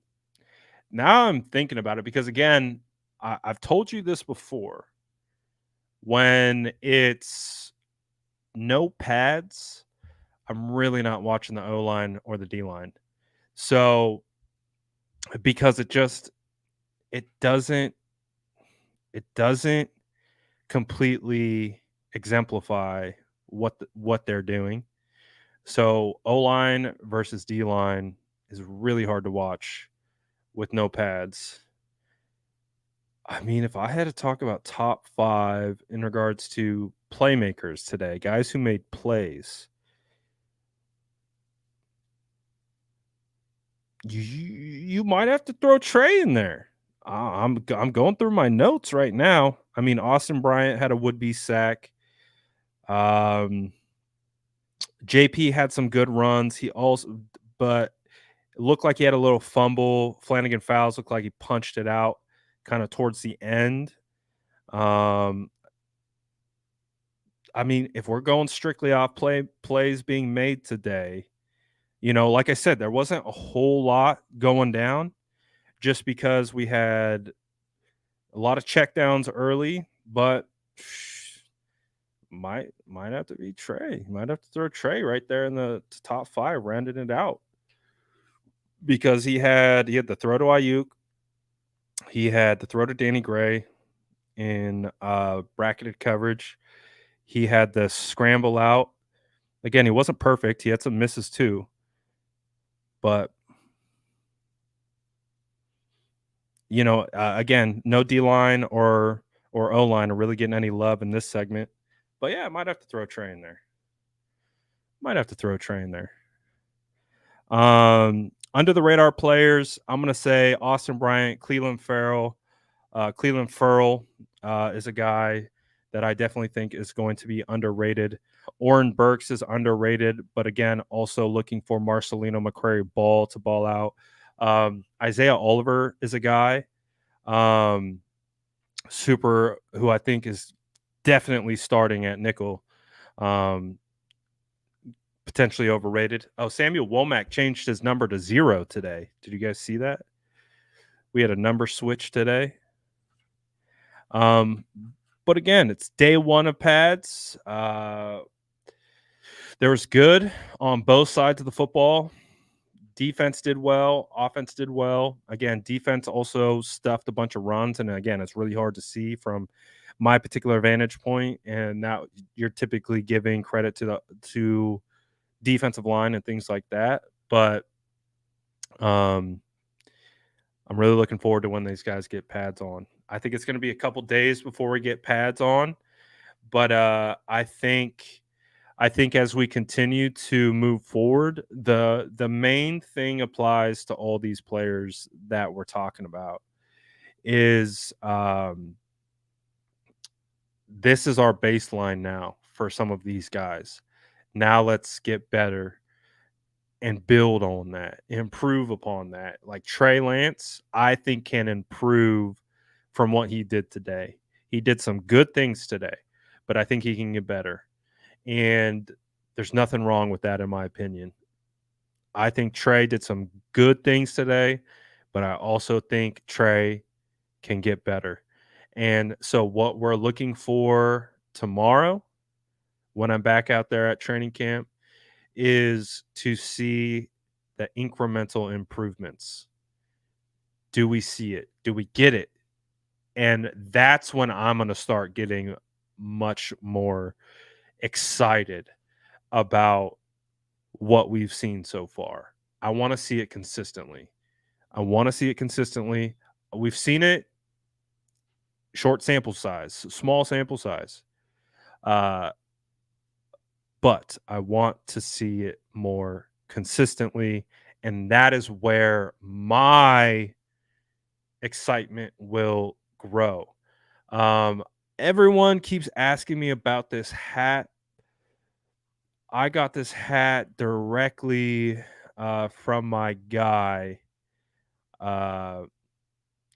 Now I'm thinking about it because, again, I've told you this before. When it's no pads, I'm really not watching the O-line or the D-line. So, because it doesn't completely exemplify what they're doing. So O-line versus D-line is really hard to watch with no pads. I mean, if I had to talk about top 5 in regards to playmakers today, guys who made plays, you might have to throw Trey in there. I'm going through my notes right now. I mean, Austin Bryant had a would-be sack. JP had some good runs. But it looked like he had a little fumble. Flanagan Fowles looked like he punched it out kind of towards the end. I mean, if we're going strictly off plays being made today, like I said, there wasn't a whole lot going down just because we had a lot of checkdowns early, but might have to be Trey. Might have to throw Trey right there in the top 5, rounding it out. Because he had the throw to Ayuk. He had the throw to Danny Gray in bracketed coverage. He had the scramble out. Again, he wasn't perfect. He had some misses too. But, again, no D-line or O-line are really getting any love in this segment. But, yeah, I might have to throw Trey in there. Under the radar players, I'm going to say Austin Bryant, Cleveland Farrell, Cleveland Furl is a guy that I definitely think is going to be underrated. Oren Burks is underrated, but again, also looking for Marcelino McCrary Ball to ball out. Isaiah Oliver is a guy um, super who I think is definitely starting at nickel. Um, Potentially overrated. Oh, Samuel Womack changed his number to 0 today. Did you guys see that? We had a number switch today. Um, but again, it's day one of pads. There was good on both sides of the football. Defense did well. Offense did well. Again, defense also stuffed a bunch of runs. And again, it's really hard to see from my particular vantage point. And now you're typically giving credit to defensive line and things like that. But I'm really looking forward to when these guys get pads on. I think it's going to be a couple days before we get pads on, but I think as we continue to move forward, the main thing applies to all these players that we're talking about is this is our baseline now for some of these guys. Now let's get better and build on that, improve upon that. Like Trey Lance, I think can improve from what he did today. He did some good things today, but I think he can get better. And there's nothing wrong with that, in my opinion. I think Trey did some good things today, but I also think Trey can get better. And so, what we're looking for tomorrow when I'm back out there at training camp is to see the incremental improvements. Do we see it? Do we get it? And that's when I'm going to start getting much more excited about what we've seen so far. I want to see it consistently. We've seen it short sample size, small sample size. But I want to see it more consistently. And that is where my excitement will grow. Everyone keeps asking me about this hat. I got this hat directly from my guy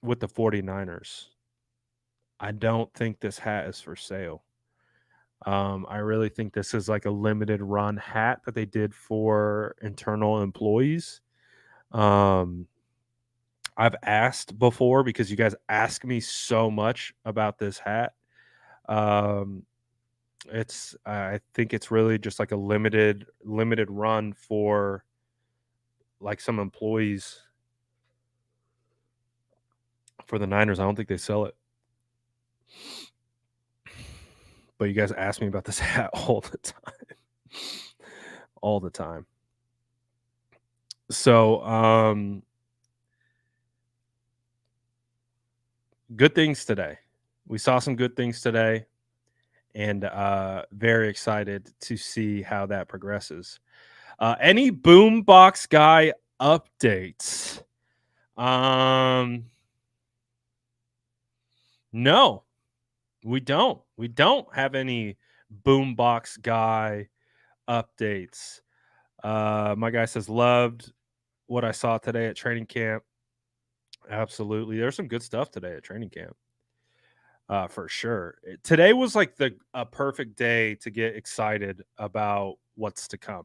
with the 49ers. I don't think this hat is for sale. I really think this is like a limited run hat that they did for internal employees. I've asked before because you guys ask me so much about this hat. I think it's really just like a limited run for like some employees for the Niners. I don't think they sell it. But you guys ask me about this hat all the time. All the time. So, good things today. We saw some good things today, and very excited to see how that progresses. Any boombox guy updates? No, we don't. We don't have any boombox guy updates. My guy says loved what I saw today at training camp. Absolutely, there's some good stuff today at training camp. For sure. Today was like a perfect day to get excited about what's to come.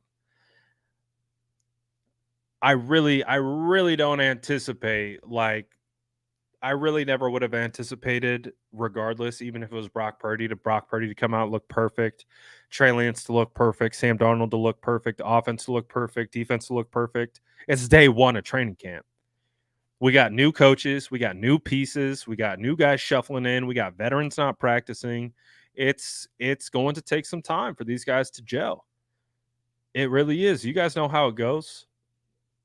I really don't anticipate I really never would have anticipated, regardless, even if it was Brock Purdy to come out look perfect, Trey Lance to look perfect, Sam Darnold to look perfect, offense to look perfect, defense to look perfect. It's day one of training camp. We got new coaches, we got new pieces, we got new guys shuffling in, we got veterans not practicing. It's going to take some time for these guys to gel. It really is. You guys know how it goes.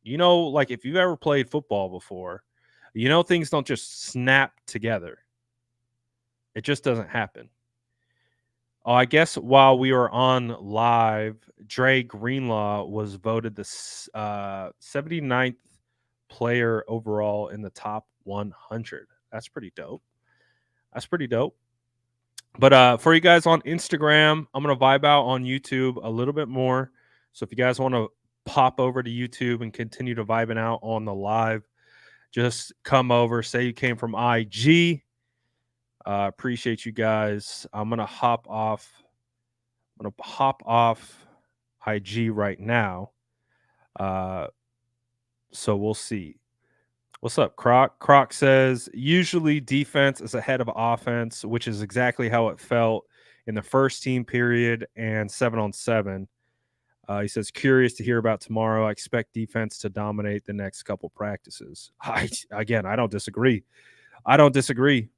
You know, like if you've ever played football before, you know things don't just snap together. It just doesn't happen. Oh, I guess while we were on live, Dre Greenlaw was voted the 79th player overall in the top 100. That's pretty dope. That's pretty dope. But for you guys on Instagram, I'm gonna vibe out on YouTube a little bit more. So if you guys want to pop over to YouTube and continue to vibing out on the live, just come over. Say you came from IG. Appreciate you guys. I'm gonna hop off. I'm gonna hop off IG right now. Uh, so we'll see. What's up, Croc? Croc says usually defense is ahead of offense, which is exactly how it felt in the first team period and 7-on-7. He says curious to hear about tomorrow. I expect defense to dominate the next couple practices. I don't disagree. I don't disagree.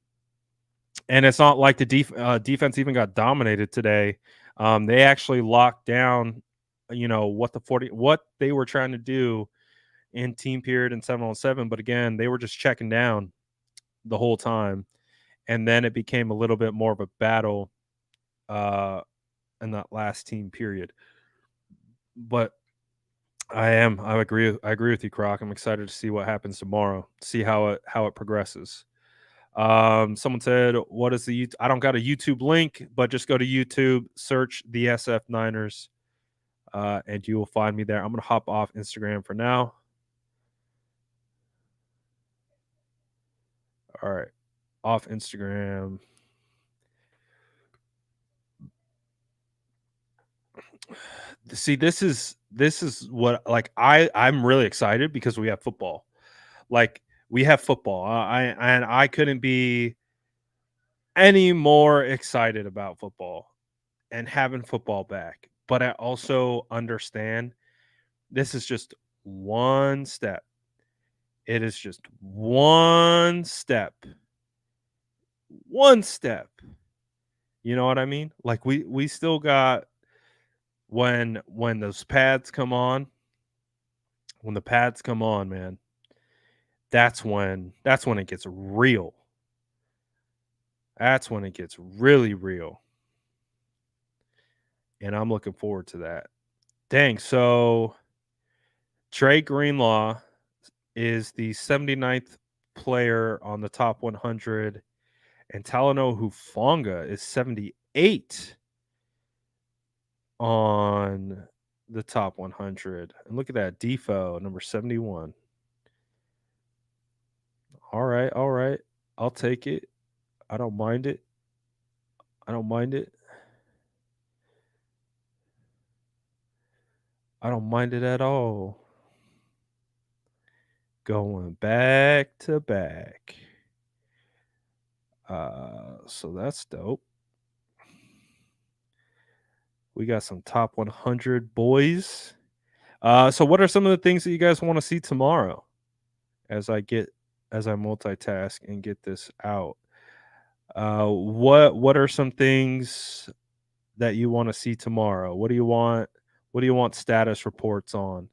And it's not like the defense even got dominated today. They actually locked down, what they were trying to do in team period and 7-on-7. But again, they were just checking down the whole time, and then it became a little bit more of a battle uh, in that last team period. But I agree with you, Croc. I'm excited to see what happens tomorrow. See how it progresses. Someone said, "What is the?" I don't got a YouTube link, but just go to YouTube, search the SF Niners, and you will find me there. I'm gonna hop off Instagram for now. All right, off Instagram. See, this is what, like, I'm really excited because we have football. Like, we have football. I couldn't be any more excited about football and having football back. But I also understand this is just one step. It is just one step. One step. You know what I mean? Like, we still got, when those pads come on, when the pads come on, man, that's when it gets real. That's when it gets really real. And I'm looking forward to that. Dang, so Trey Greenlaw is the 79th player on the top 100, and Talanoa Hufanga is 78 on the top 100. And look at that, Defo, number 71. All right, all right. I'll take it. I don't mind it. I don't mind it. I don't mind it at all. Going back to back. So that's dope. We got some top 100 boys. So what are some of the things that you guys want to see tomorrow as I multitask and get this out? What are some things that you want to see tomorrow? What do you want status reports on?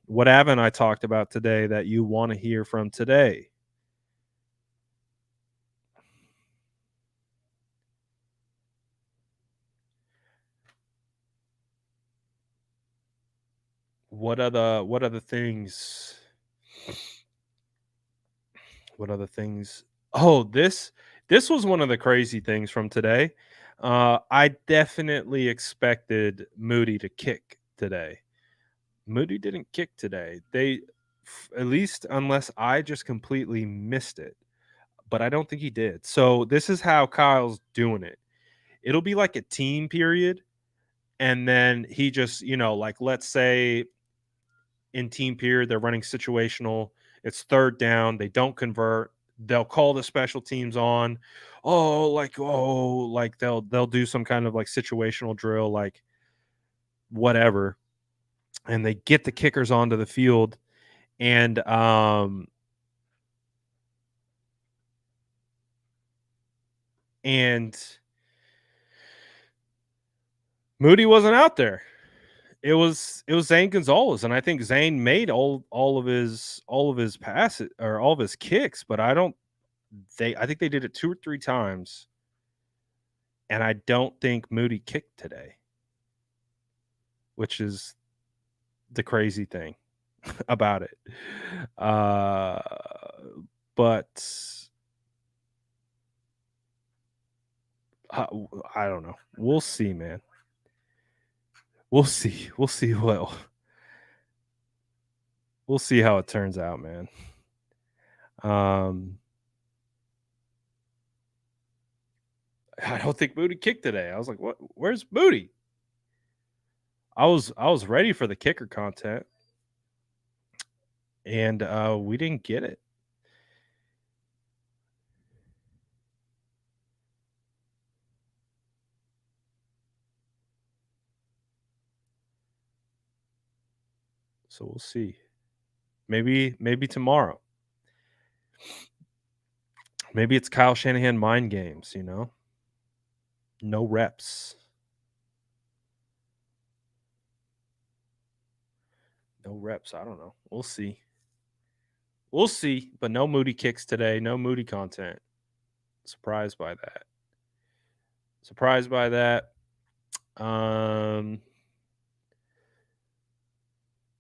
What haven't I talked about today that you want to hear from today? What other things? What other things? Oh, this was one of the crazy things from today. I definitely expected Moody to kick today. Moody didn't kick today. At least unless I just completely missed it, but I don't think he did. So this is how Kyle's doing it. It'll be like a team period, and then he just, like, let's say in team period they're running situational. It's third down. They don't convert. They'll call the special teams on. Like they'll do some kind of like situational drill, like whatever, and they get the kickers onto the field, and and Moody wasn't out there. It was Zane Gonzalez, and I think Zane made all of his passes or all of his kicks, but I think they did it 2 or 3 times, and I don't think Moody kicked today, which is the crazy thing about it. Uh, but Uh, I don't know. We'll see, man. We'll see. We'll see. We'll see how it turns out, man. Um, I don't think Moody kicked today. I was like, "What? Where's Moody?" I was ready for the kicker content, and we didn't get it. So we'll see. Maybe tomorrow. Maybe it's Kyle Shanahan mind games. No reps. No reps. I don't know. We'll see. We'll see. But no Moody kicks today. No Moody content. Surprised by that. Surprised by that. Um,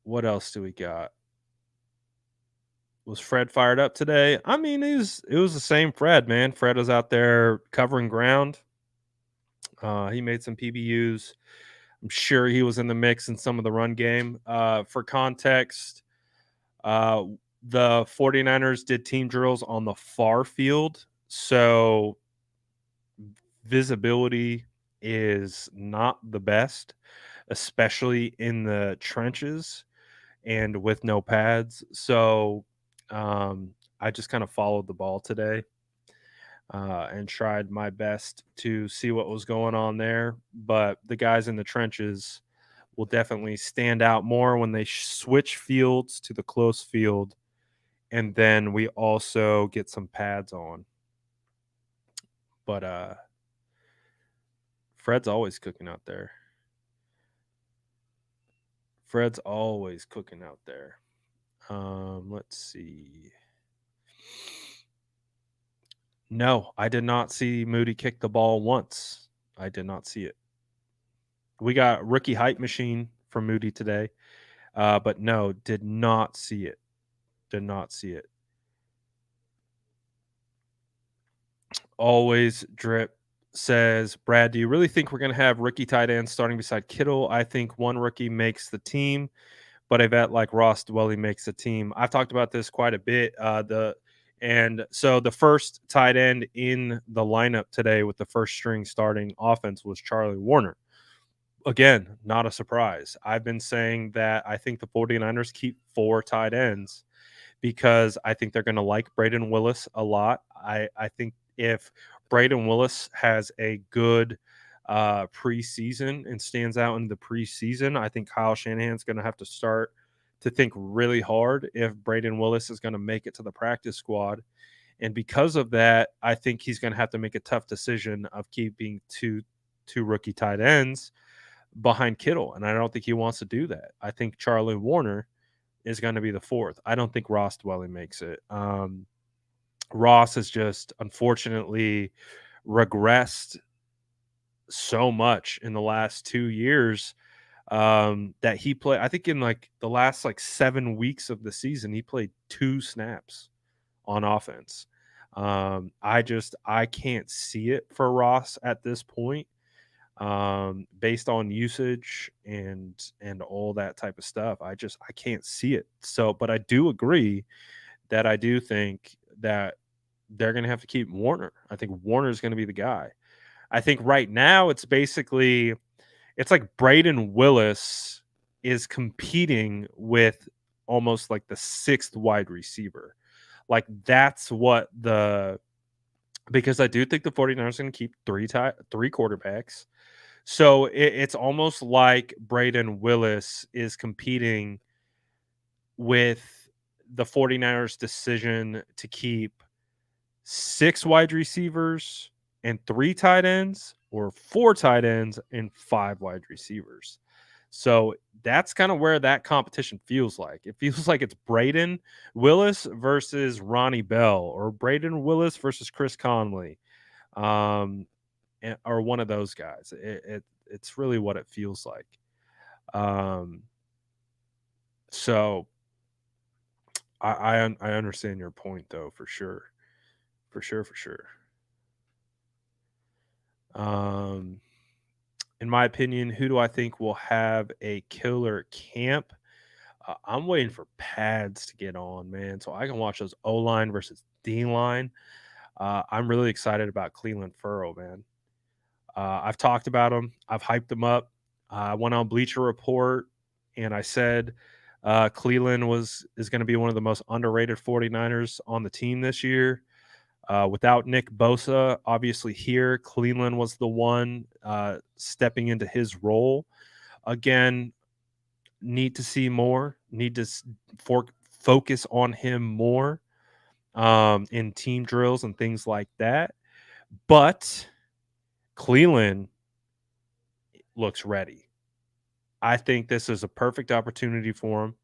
what else do we got? Was Fred fired up today? I mean, it was the same Fred, man. Fred was out there covering ground. He made some PBUs. I'm sure he was in the mix in some of the run game. For context, uh, the 49ers did team drills on the far field. So visibility is not the best, especially in the trenches and with no pads. So I just kind of followed the ball today and tried my best to see what was going on there. But the guys in the trenches will definitely stand out more when they switch fields to the close field. And then we also get some pads on. But Fred's always cooking out there. Fred's always cooking out there. Let's see. No, I did not see Moody kick the ball once. I did not see it. We got rookie hype machine from Moody today, but no, did not see it. Did not see it. Always drip says, Brad, do you really think we're going to have rookie tight ends starting beside Kittle? I think one rookie makes the team, but a vet like Ross Dwelly makes the team. I've talked about this quite a bit. So the first tight end in the lineup today with the first string starting offense was Charlie Warner. Again, not a surprise. I've been saying that I think the 49ers keep 4 tight ends because I think they're going to like Braden Willis a lot. I think if Braden Willis has a good preseason and stands out in the preseason, I think Kyle Shanahan's going to have to start to think really hard if Braden Willis is going to make it to the practice squad. And because of that, I think he's going to have to make a tough decision of keeping two rookie tight ends behind Kittle. And I don't think he wants to do that. I think Charlie Warner is going to be the 4th. I don't think Ross Dwelly makes it. Ross has just unfortunately regressed so much in the last 2 years that he played. I think in like the last 7 weeks of the season, he played 2 snaps on offense. I can't see it for Ross at this point, based on usage and all that type of stuff. I can't see it. So, but I do agree that I do think that they're going to have to keep Warner. I think Warner is going to be the guy. I think right now it's like Braden Willis is competing with almost like the 6th wide receiver. Like that's what because I do think the 49ers are going to keep 3 quarterbacks. So it's almost like Braden Willis is competing with the 49ers decision to keep 6 wide receivers and 3 tight ends, or 4 tight ends and 5 wide receivers. So that's kind of where that competition feels like. It feels like it's Braden Willis versus Ronnie Bell, or Braden Willis versus Chris Conley, or one of those guys. It's really what it feels like. Um, so I understand your point though, for sure. For sure. Um, in my opinion, who do I think will have a killer camp? I'm waiting for pads to get on, man, so I can watch those O line versus D line. I'm really excited about Cleveland Furrow, man. I've talked about him. I've hyped him up. I went on Bleacher Report and I said Cleveland is going to be one of the most underrated 49ers on the team this year. Without Nick Bosa, obviously here, Cleveland was the one stepping into his role. Again, need to see more, need to focus on him more in team drills and things like that. But Cleveland looks ready. I think this is a perfect opportunity for him.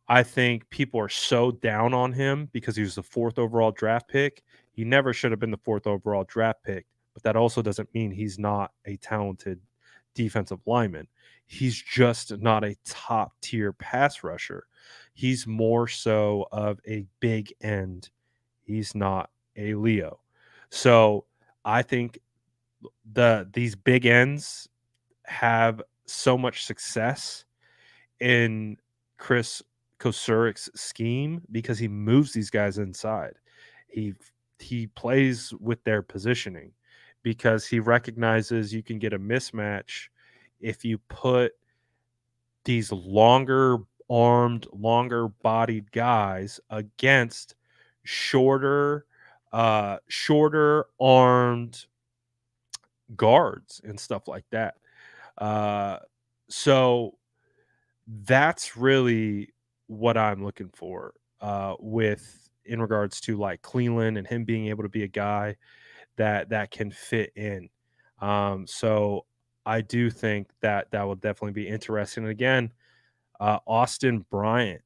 I think people are so down on him because he was the 4th overall draft pick. He never should have been the 4th overall draft pick, but that also doesn't mean he's not a talented defensive lineman. He's just not a top tier pass rusher. He's more so of a big end. He's not a Leo. So I think these big ends have so much success in Chris Kosurik's scheme because he moves these guys inside. He he plays with their positioning because he recognizes you can get a mismatch if you put these longer armed, longer bodied guys against shorter armed guards and stuff like that. Uh, so that's really what I'm looking for with in regards to like Cleveland and him being able to be a guy that can fit in. So I do think that will definitely be interesting. And again, Austin Bryant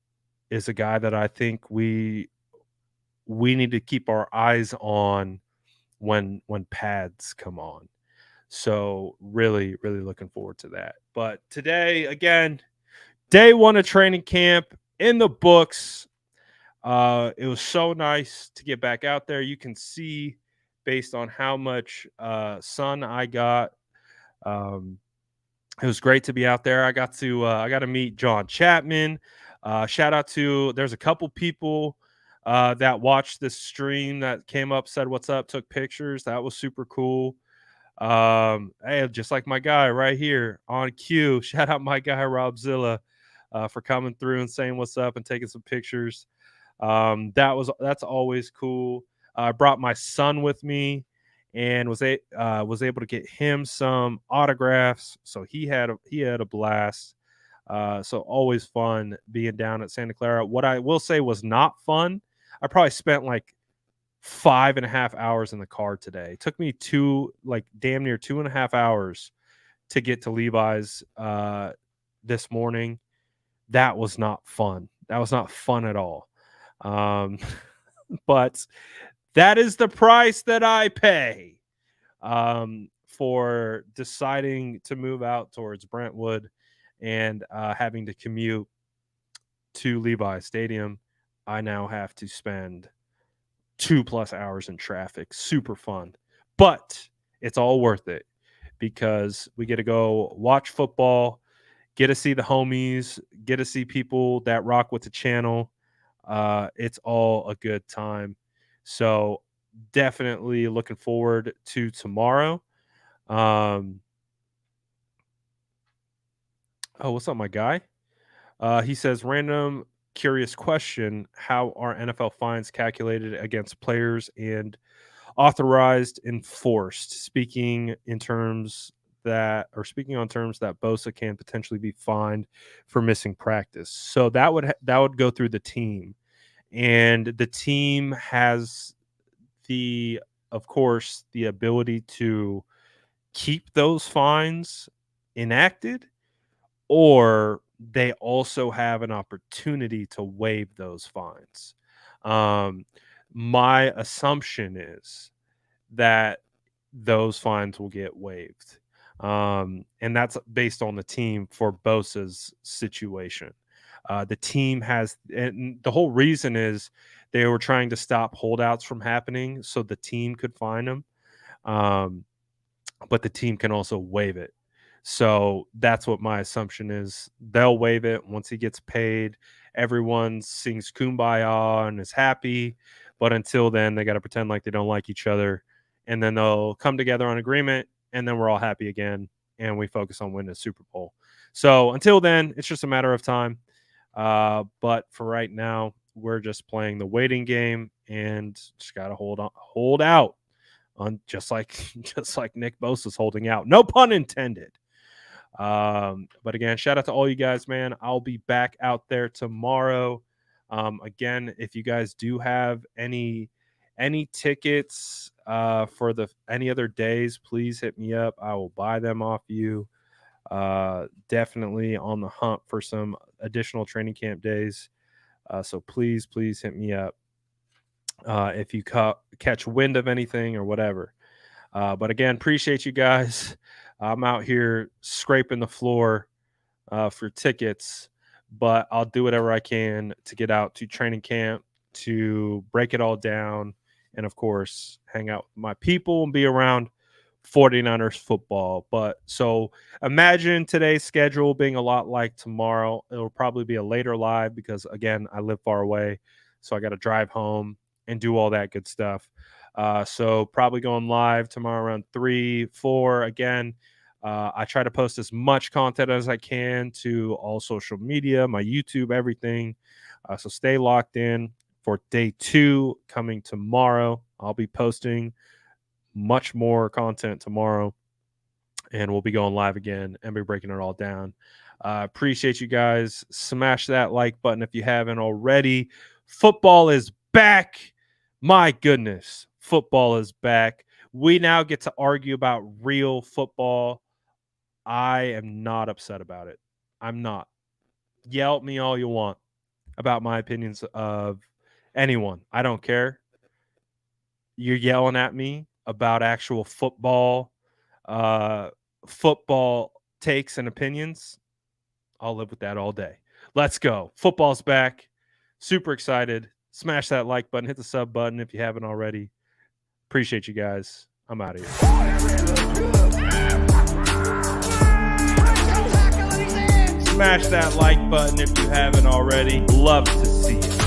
is a guy that I think we need to keep our eyes on when pads come on. So really, really looking forward to that. But today, again, day 1 of training camp in the books. It was so nice to get back out there. You can see based on how much sun I got. Um, it was great to be out there. I got to meet John Chapman. Shout out to there's a couple people that watched this stream that came up, said what's up, took pictures. That was super cool. Hey, just like my guy right here on cue. Shout out my guy Rob Zilla for coming through and saying what's up and taking some pictures. That's always cool. I brought my son with me and was able to get him some autographs. So he had a blast. So always fun being down at Santa Clara. What I will say was not fun. I probably spent like 5.5 hours in the car today. It took me damn near 2.5 hours to get to Levi's this morning. That was not fun. That was not fun at all. But that is the price that I pay for deciding to move out towards Brentwood and having to commute to Levi Stadium. I now have to spend 2+ hours in traffic. Super fun, but it's all worth it because we get to go watch football, get to see the homies, get to see people that rock with the channel. It's all a good time. So definitely looking forward to tomorrow. Oh, what's up, my guy? He says, random curious question. How are NFL fines calculated against players and authorized, enforced? Speaking on terms that Bosa can potentially be fined for missing practice. So that would go through the team. And the team has of course, the ability to keep those fines enacted, or they also have an opportunity to waive those fines. Um, my assumption is that those fines will get waived. And that's based on the team for Bosa's situation. The team and the whole reason is they were trying to stop holdouts from happening so the team could fine them. Um, but the team can also waive it. So that's what my assumption is. They'll waive it once he gets paid. Everyone sings kumbaya and is happy. But until then, they got to pretend like they don't like each other. And then they'll come together on agreement. And then we're all happy again. And we focus on winning the Super Bowl. So until then, it's just a matter of time. But for right now, we're just playing the waiting game and just got to hold out on just like Nick Bosa's holding out. No pun intended. But again, shout out to all you guys, man. I'll be back out there tomorrow. Again, if you guys do have any tickets for any other days, please hit me up. I will buy them off you. Definitely on the hunt for some additional training camp days. So please hit me up if you catch wind of anything or whatever. But again, appreciate you guys. I'm out here scraping the floor for tickets, but I'll do whatever I can to get out to training camp, to break it all down, and of course, hang out with my people and be around 49ers football. But so imagine today's schedule being a lot like tomorrow. It'll probably be a later live because, again, I live far away, so I got to drive home and do all that good stuff. So probably going live tomorrow around 3, 4. Again, I try to post as much content as I can to all social media, my YouTube, everything. So stay locked in for day 2 coming tomorrow. I'll be posting much more content tomorrow, and we'll be going live again and be breaking it all down. Appreciate you guys. Smash that like button if you haven't already. Football is back. My goodness, football is back. We now get to argue about real football. I am not upset about it. I'm not. Yell at me all you want about my opinions of anyone. I don't care. You're yelling at me about actual football takes and opinions. I'll live with that all day. Let's go. Football's back. Super excited. Smash that like button. Hit the sub button if you haven't already. Appreciate you guys. I'm out of here. Smash that like button if you haven't already. Love to see it.